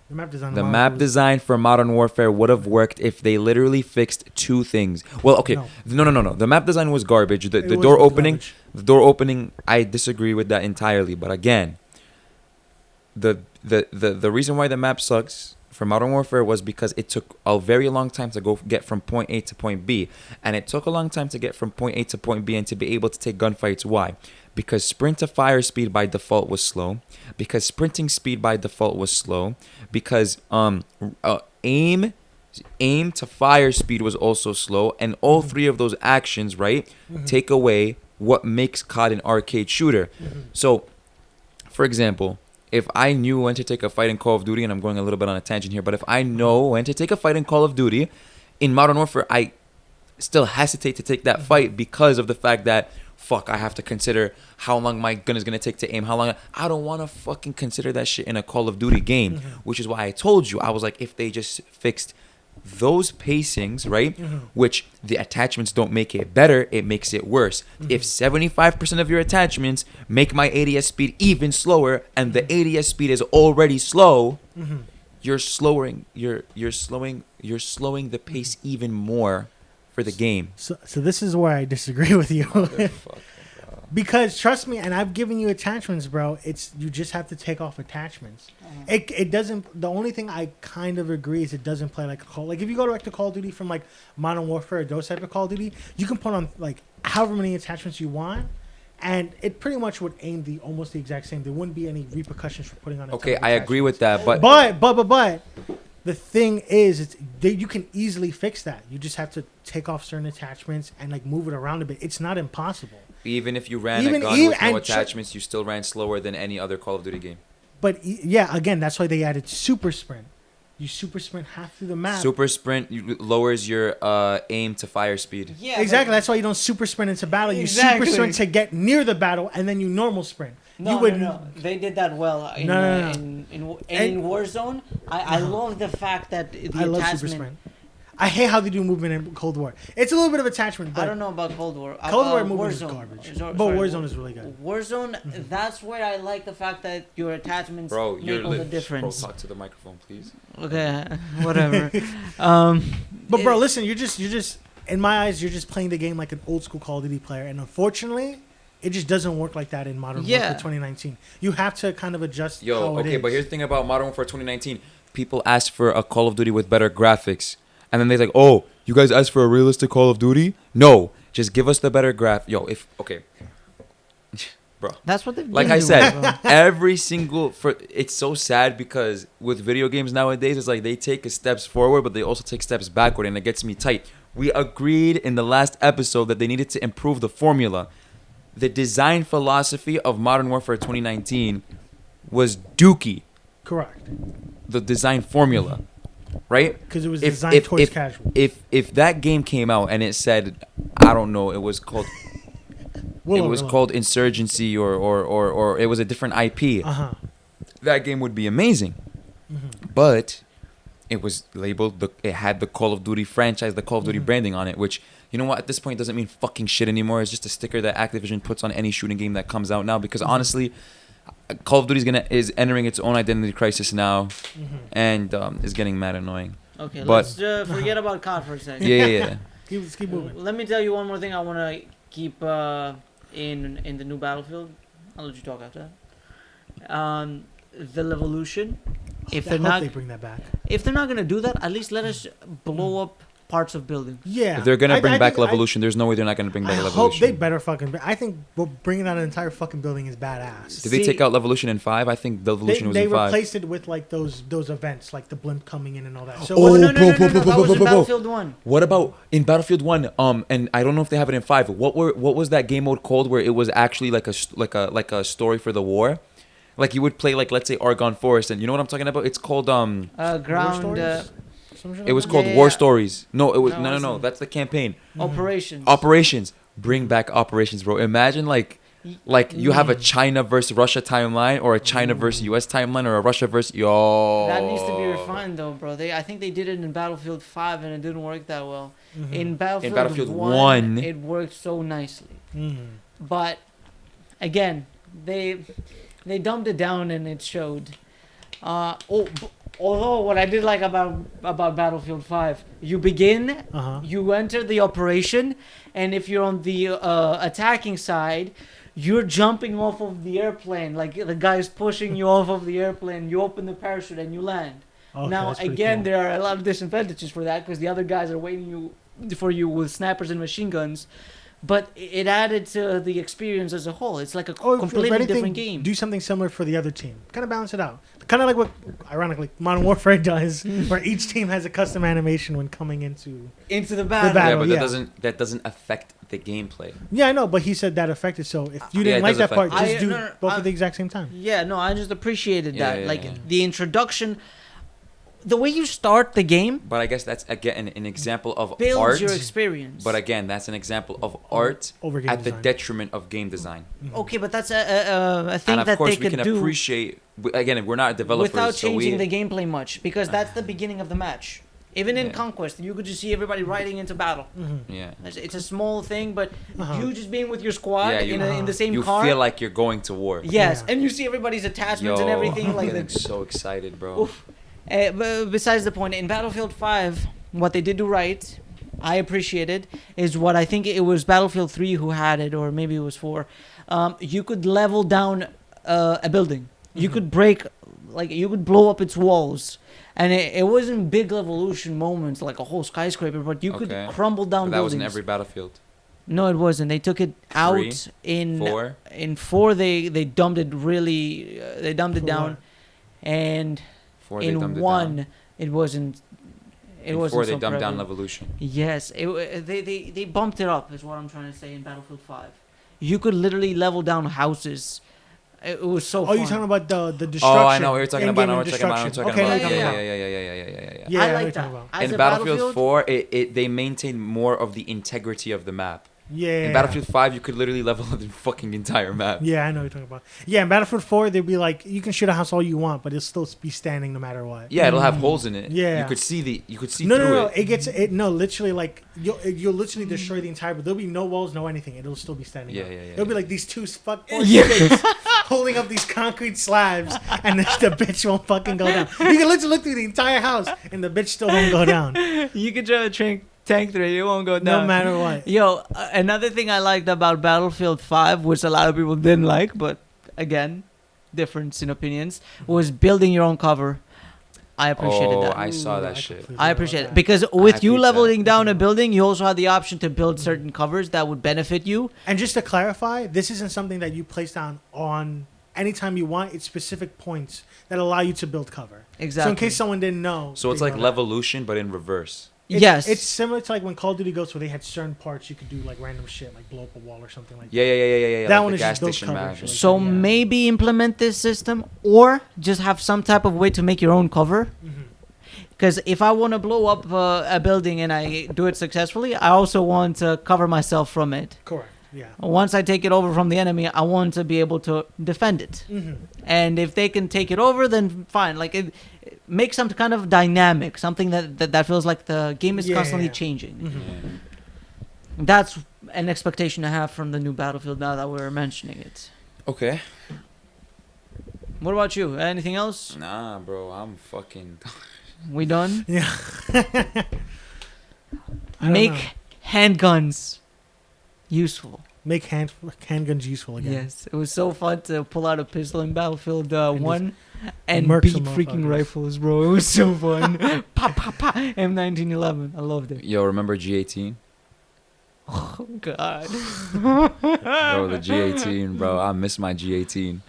the map design. The of Modern map Warfare was- design for Modern Warfare would have worked if they literally fixed two things. Well, okay, no. The map design was garbage. The It the was door garbage. opening, I disagree with that entirely. But again, the reason why the map sucks for Modern Warfare was because it took a very long time to get from point A to point B, and it took a long time to get from point A to point B and to be able to take gunfights. Why? Because sprint to fire speed by default was slow, because sprinting speed by default was slow, because aim to fire speed was also slow, and all three of those actions, right, take away what makes COD an arcade shooter. So, for example, if I knew when to take a fight in Call of Duty, and I'm going a little bit on a tangent here, but if I know when to take a fight in Call of Duty, in Modern Warfare, I still hesitate to take that fight because of the fact that, fuck, I have to consider how long my gun is going to take to aim, how long. I don't want to fucking consider that shit in a Call of Duty game, which is why I told you, I was like, if they just fixed those pacings, right, which the attachments don't make it better, it makes it worse. If 75% of your attachments make my ADS speed even slower, and the ADS speed is already slow, you're slowing the pace even more for the game. So this is where I disagree with you. Because trust me, and I've given you attachments, bro. You just have to take off attachments. It doesn't. The only thing I kind of agree is it doesn't play like a Call. Like if you go back to Call of Duty from like Modern Warfare or those type of Call of Duty, you can put on like however many attachments you want, and it pretty much would aim almost the exact same. There wouldn't be any repercussions for putting on. Okay, I agree with that, but But the thing is, you can easily fix that. You just have to take off certain attachments and like move it around a bit. It's not impossible. even if you ran a gun with no attachments, you still ran slower than any other Call of Duty game. But yeah, again, that's why they added super sprint. You super sprint half through the map. Super sprint lowers your aim to fire speed. Yeah, Exactly. That's why you don't super sprint into battle. You Exactly. super sprint to get near the battle, and then you normal sprint. No, no. They did that well in No. in Warzone. I love the fact that the I love super attachment. sprint. I hate how they do movement in Cold War. It's a little bit of attachment, but I don't know about Cold War. Cold War movement is Warzone. garbage. Sorry, But Warzone is really good. Warzone, that's where I like the fact that your attachments Bro, make you're all the lit. difference. Bro, talk to the microphone, please. Okay, whatever. um, But bro, listen, you're just in my eyes, you're just playing the game like an old school Call of Duty player, and unfortunately, it just doesn't work like that in Modern Warfare 2019. You have to kind of adjust. How it is. But here's the thing about Modern Warfare 2019. People ask for a Call of Duty with better graphics, and then they're like, "Oh, you guys asked for a realistic Call of Duty? No, just give us the better bro." That's what they've Like been I doing, said, bro. every single it's so sad because with video games nowadays, it's like they take steps forward, but they also take steps backward, and it gets me tight. We agreed in the last episode that they needed to improve the formula. The design philosophy of Modern Warfare 2019 was dookie. Correct. The design formula, right? Because it was designed towards casual. If that game came out and it said, I don't know, it was called called Insurgency or it was a different IP. That game would be amazing. But it was labeled it had the Call of Duty franchise, the Call of Duty branding on it, which, you know what, at this point doesn't mean fucking shit anymore. It's just a sticker that Activision puts on any shooting game that comes out now, because honestly, Call of Duty is entering its own identity crisis now, and is getting mad annoying. Okay, But- let's forget about COD for a second. Yeah. Keep moving. Let me tell you one more thing I want to keep in the new Battlefield. I'll let you talk after that. The Levolution. If I they're hope not they bring that back. if they're not gonna do that, at least let us blow up parts of buildings. Yeah. If they're gonna bring back think- Levolution, there's no way they're not gonna bring I back hope Levolution. they better fucking. I think bringing out an entire fucking building is badass. Did they take out Levolution in 5? I think the Levolution was They in 5. replaced it with like those events, like the blimp coming in and all that. So Oh, no, bro, that was in Battlefield 1. What about in Battlefield 1? And I don't know if they have it in 5. What was that game mode called where it was actually like a story for the war? Like you would play, like, let's say Argonne Forest, and you know what I'm talking about? It's called Ground. it was called Yeah, War yeah. Stories. No, it was No, no. it's- That's the campaign. Operations. Operations. Bring back Operations, bro. Imagine like you have a China versus Russia timeline, or a China versus US timeline, or a Russia versus That needs to be refined, though, bro. I think they did it in Battlefield 5, and it didn't work that well. In Battlefield 1, it worked so nicely. But again, they dumbed it down, and it showed. Although what I did like about Battlefield 5, you begin, you enter the operation, and if you're on the attacking side, you're jumping off of the airplane, like the guy's pushing you off of the airplane. You open the parachute and you land. Okay, Now that's pretty again, cool. there are a lot of disadvantages for that because the other guys are waiting for you with snipers and machine guns. But it added to the experience as a whole. It's like a If completely anything, different game. Do something similar for the other team. Kind of balance it out. Kind of like what, ironically, Modern Warfare does, where each team has a custom animation when coming into Into the battle. battle. Yeah, but yeah. that doesn't affect the gameplay. Yeah, I know, but he said that affected. So if you Yeah, didn't it like does that part, affect just it. do No, both at the exact same time. Yeah, no, I just appreciated Yeah, that. yeah, like yeah. the introduction, the way you start the game But I guess that's again an example of builds art. your experience. But again, that's an example of art Over game at the design. detriment of game design. Okay, but that's a thing And of that course, they we could can do appreciate. Again, we're not developers, without so changing we, the gameplay much, because that's the beginning of the match. Even in Yeah. Conquest, you could just see everybody riding into battle. Yeah. It's a small thing, but Uh-huh. you just being with your squad Yeah, you- in the same You car. feel like you're going to war. Yes, Yeah. and you see everybody's attachments and Yo, everything. I'm Like getting the, so excited, bro. Oof. But besides the point, in Battlefield 5, what they did do right, I appreciated, is what I think it was Battlefield 3 who had it, or maybe it was 4. You could level down a building. You could break, like, you could blow up its walls. And it wasn't big evolution moments, like a whole skyscraper, but you could Okay. crumble down But that was buildings. in every Battlefield. No, it wasn't. They took it out in 4. in 4. They dumbed it really. They dumbed it For down, what? and 4 they dumbed in it 1 down. it wasn't. It In wasn't 4 they so dumbed down prevalent. Levolution. Yes, they bumped it up. Is what I'm trying to say in Battlefield 5. You could literally level down houses. It was so. Oh, fun. you're talking about the destruction. Oh, I know what you're talking about. I know in-game what you're talking about. destruction. Okay, I know Yeah, what you're yeah, talking yeah, about. yeah. Yeah, I I know what like you're that. talking about. As In a Battlefield 4, they maintained more of the integrity of the map. Yeah. In Battlefield 5, you could literally level up the fucking entire map. Yeah, I know what you're talking about. Yeah, in Battlefield 4, they'd be like, you can shoot a house all you want, but it'll still be standing no matter what. Yeah, it'll have holes in it. Yeah. You could see No, through no, it. it gets it. No, literally, like you'll literally destroy the entire. But there'll be no walls, no anything. It'll still be standing. Yeah, up. yeah, yeah. It'll be like these two four Yeah. sticks holding up these concrete slabs, and the bitch won't fucking go down. You can literally look through the entire house, and the bitch still won't go down, You can drive a tank through it. It won't go down. no matter what. Yo, another thing I liked about Battlefield 5, which a lot of people didn't like, but again, difference in opinions, was building your own cover. I appreciated that. I saw that Ooh, shit. completely I love appreciate it that. because with you hate that. leveling down a building, you also had the option to build certain covers that would benefit you. And just to clarify, this isn't something that you place down on anytime you want. It's specific points that allow you to build cover. Exactly. So in case someone didn't know, So it's they like know that. Levolution, but in reverse. Yes. It's similar to like when Call of Duty Ghosts, where they had certain parts you could do like random shit, like blow up a wall or something like Yeah. That like one the is gas just built station coverage, map. like- So Yeah. maybe implement this system or just have some type of way to make your own cover. that. Mm-hmm. Because if I want to blow up a building and I do it successfully, I also want to cover myself from it. Correct. Yeah. Once I take it over from the enemy, I want to be able to defend it. Mm-hmm. And if they can take it over, then fine. Like it make some kind of dynamic, something that feels like the game is Yeah, constantly yeah. changing. Mm-hmm. That's an expectation I have from the new Battlefield now that we're mentioning it. Okay. What about you? Anything else? Nah, bro, I'm fucking. We done? Yeah. I don't Make know. handguns useful. Make handguns useful again. Yes, it was so fun to pull out a pistol in Battlefield 1 and murk beat some freaking motherfuckers. rifles, bro. It was so fun. Pa pa pa. M1911. I loved it. Yo, remember G18? Oh God. Bro, the G18, bro. I miss my G18.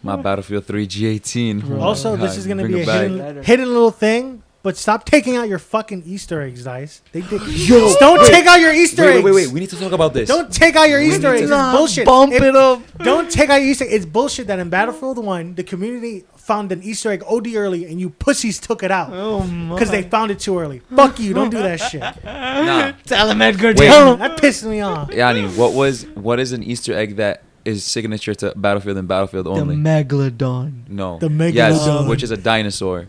My Battlefield 3 G18. Bro. Also, God, this is gonna bring be a it back. hidden little thing. But stop taking out your fucking Easter eggs, Dice. Yo, Don't take out your Easter eggs. wait. We need to talk about this. Don't take out your We Easter need eggs. to- It's bullshit. Bump If- it up. Don't take out your Easter eggs. It's bullshit that in Battlefield 1, the community found an Easter egg OD early and you pussies took it out. Oh my. Because they found it too early. Fuck you. Don't do that shit. Nah. Tell him, Edgar. Wait. Tell him. That pissed me off. Yanni, what is an Easter egg that is signature to Battlefield and Battlefield The only? Megalodon. No. The Yes, Megalodon. which is a dinosaur.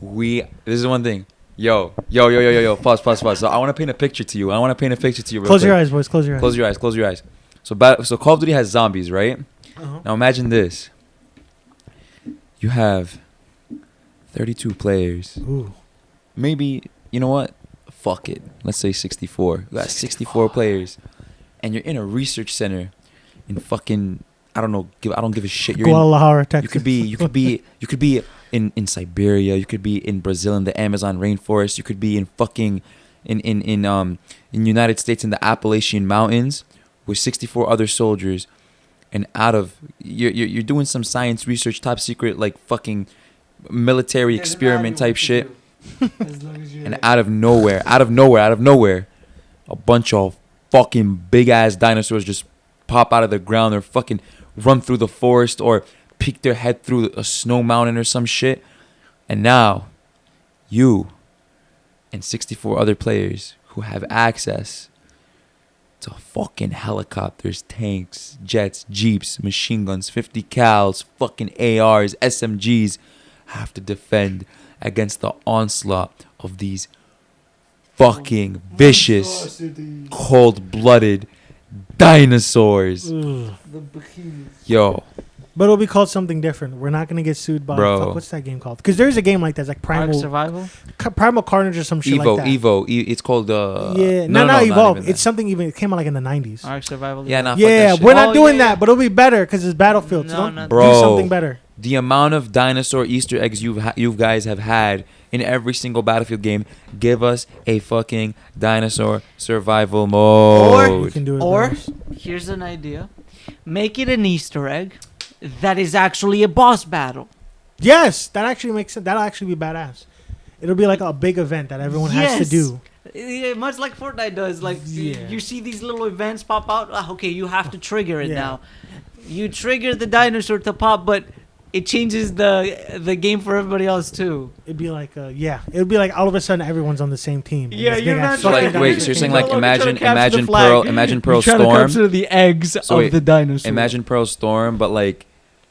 This is one thing. Yo. Pause. So I want to paint a picture to you. Real Close your quick. eyes, boys. Close your eyes. Close your eyes. So so Call of Duty has zombies, right? Uh-huh. Now imagine this. You have 32 players. Ooh. Maybe, you know what? Fuck it. Let's say 64. You got 64 players. And you're in a research center in fucking, I don't know, I don't give a shit. You're in, Guadalajara, Texas. you could be in Siberia, you could be in Brazil in the Amazon rainforest, you could be in fucking in United States in the Appalachian Mountains with 64 other soldiers, and out of you're doing some science research, top secret, like fucking military experiment type shit, and out of nowhere, a bunch of fucking big ass dinosaurs just pop out of the ground or fucking run through the forest or peek their head through a snow mountain or some shit. And now you and 64 other players who have access to fucking helicopters, tanks, jets, jeeps, machine guns, 50 cals, fucking ARs, SMGs have to defend against the onslaught of these fucking vicious, cold-blooded dinosaurs. Ugh. Yo, But it'll be called something different. We're not gonna get sued by Bro. fuck, what's that game called? Because there's a game like that, it's like Ark Primal Survival. Primal Carnage or some shit like that. Evo. It's called Yeah, no, not Evolve. even It's that. something even. It came out like in the 90s. Ark Survival. Yeah, nah, fuck Yeah, that shit. we're not Oh, doing yeah. that, but it'll be better because it's Battlefield. So No, don't not- do Bro. something better. The amount of dinosaur Easter eggs you guys have had in every single Battlefield game, give us a fucking dinosaur survival mode. You can do it. Or Boris. here's an idea: make it an Easter egg that is actually a boss battle. Yes, that actually makes sense. That'll actually be badass. It'll be like a big event that everyone has to Yes. do. Yeah, much like Fortnite does. Like Yeah. you see these little events pop out. Okay, you have to trigger it Yeah. now. You trigger the dinosaur to pop, but it changes the game for everybody else too. It'd be like, it'd be like all of a sudden everyone's on the same team. And Yeah, this you're big not ass So trying fucking like, wait, dinosaur so you're team. saying No like longer trying to imagine capture the imagine flag. Pearl imagine Pearl You're trying to Storm. capture the eggs So of wait, the dinosaur. Imagine Pearl Storm, but like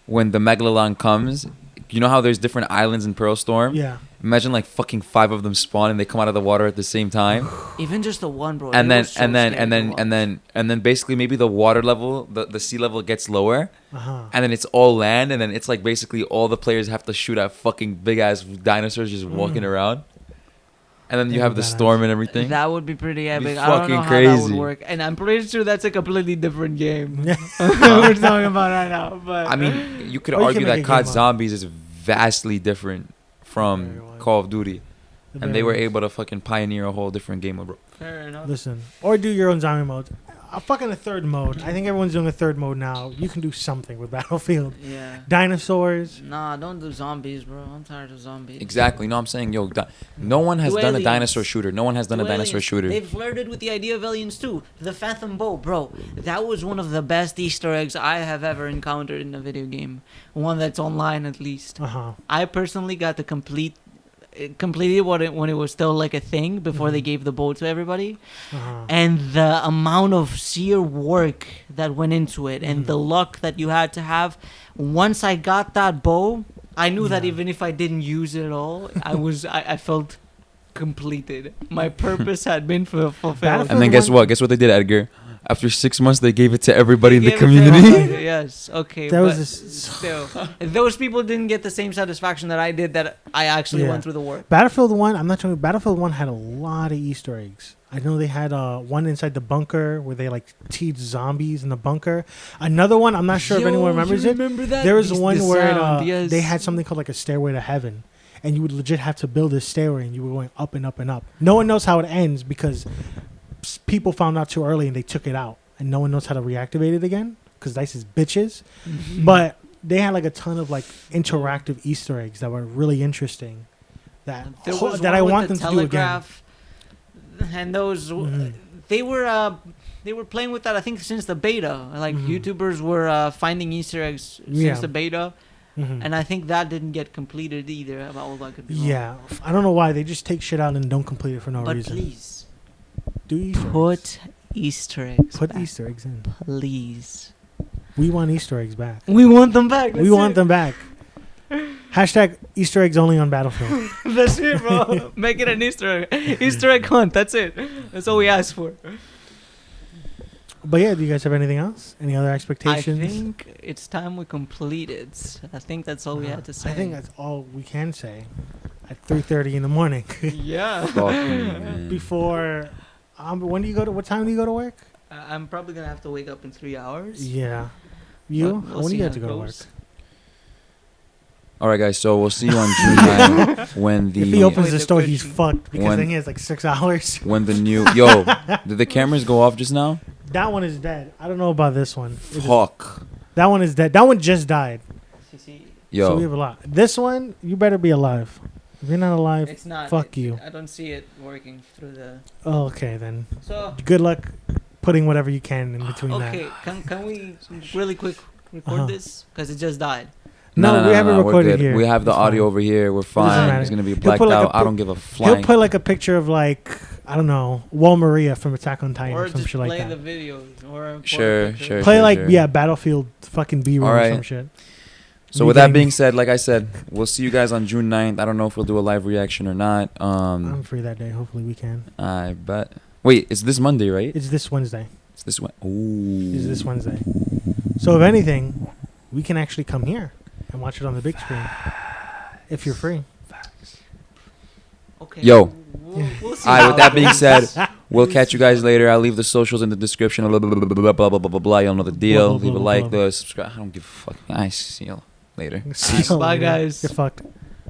when the Megalodon comes, you know how there's different islands in Pearl Storm? Yeah. Imagine like fucking 5 of them spawn and they come out of the water at the same time. Even just the one, bro. and it then was so and then scary and to then watch. and then basically maybe the water level, the sea level gets lower, Uh-huh. and then it's all land, and then it's like basically all the players have to shoot at fucking big ass dinosaurs just walking around, and then you That'd have be the badass. storm and everything. That would be pretty epic. I don't fucking know how that would crazy. work, and I'm pretty sure that's a completely different game we're talking about right now. But I mean, you could Or you argue can that make a COD game up. Zombies is vastly different from Very well. Call of Duty, and they Very were well. able to fucking pioneer a whole different game, bro. fair enough. Listen, or do your own zombie mode. Fucking a third mode. I think everyone's doing a third mode now. You can do something with Battlefield. Yeah. Dinosaurs. Nah, don't do zombies, bro. I'm tired of zombies. Exactly. No, I'm saying, yo, no one has Do done a aliens. dinosaur shooter. No one has done a Do dinosaur aliens. shooter. They've flirted with the idea of aliens too. The Phantom Bow, bro. That was one of the best Easter eggs I have ever encountered in a video game. One that's online, at least. Uh-huh. I personally got to completed when it was still like a thing before they gave the bow to everybody, Uh-huh. and the amount of sheer work that went into it and Mhm. the luck that you had to have. Once I got that bow, I knew that Yeah. even if I didn't use it at all, I felt completed. My purpose had been fulfilled. Battlefield And then guess one- what? Guess what they did, Edgar? After 6 months, they gave it to everybody in They the gave it to community. everybody, yes, okay. That but was just- still, those people didn't get the same satisfaction that I did. That I actually Yeah. went through the work. Battlefield 1, I'm not sure. Battlefield 1 had a lot of Easter eggs. I know they had one inside the bunker where they like teach zombies in the bunker. Another one, I'm not sure if anyone remembers it. Remember that? There was This- one the where sound, yes. they had something called like a stairway to heaven, and you would legit have to build a stairway, and you were going up and up and up. No one knows how it ends because people found out too early and they took it out, and no one knows how to reactivate it again because DICE is bitches. But they had like a ton of like interactive Easter eggs that were really interesting. That There was that one I with want the them to do again. telegraph, and those Mhm. they were playing with that. I think since the beta, like Mhm. YouTubers were finding Easter eggs since Yeah. the beta, Mhm. and I think that didn't get completed either. About all that could be wrong. Yeah, I don't know why they just take shit out and don't complete it for no But reason. please Do Easter eggs. put Easter eggs. Put back. Easter eggs in. Please. We want Easter eggs back. We want them back. We want them back. Hashtag Easter eggs only on Battlefield. That's it, bro. Make it an Easter egg. Easter egg hunt. That's it. That's all we ask for. But yeah, do you guys have anything else? Any other I expectations? think it's time we complete it. I think that's all we had to say. I think that's all we can say at 3:30 in the morning. Yeah. Fuck me, man. Before, when do you go to? What time do you go to work? I'm probably gonna have to wake up in 3 hours. Yeah, you. But we'll when do see you how have to it go to work? goes. All right, guys. So we'll see you on June 9th when If he the opens Wait, the the store, he's question. fucked because When- then he has like 6 hours. when the new yo. Did the cameras go off just now? That one is dead. I don't know about this one. It is- Fuck. That one is dead. That one just died. Yo. So we have a lot. This one, you better be alive. If you're not alive, It's not. fuck you. I don't see it working through the. oh, okay then. So Good luck putting whatever you can in between okay, can we really quick record Uh-huh. this because it just died. No, we have it we're recorded good. here. We have the It's audio fine. over here. We're doesn't fine. matter. It's gonna be He'll blacked put, like, out. a I don't give a He'll flying. put like a picture of like I don't know, Wal Maria from Attack on Titan Or or some just shit like play that. the videos or Sure, picture. sure. Play like Battlefield fucking B-roll or some Alright. shit. So Me with that getting- being said, like I said, we'll see you guys on June 9th. I don't know if we'll do a live reaction or not. I'm free that day. Hopefully we can. I bet. Wait, it's this Monday, right? It's this Wednesday. It's this one. Ooh. It's this Wednesday. So if anything, we can actually come here and watch it on the big screen if you're free. Okay. Yo. We'll see All right. how With that it being goes. said, we'll catch you guys later. I'll leave the socials in the description. Blah blah blah blah blah blah blah blah. Blah. Y'all know the deal. Blah, blah, Leave a blah, like, blah. subscribe. I don't give a fuck. I see you later. See you Bye, later. guys. You're fucked.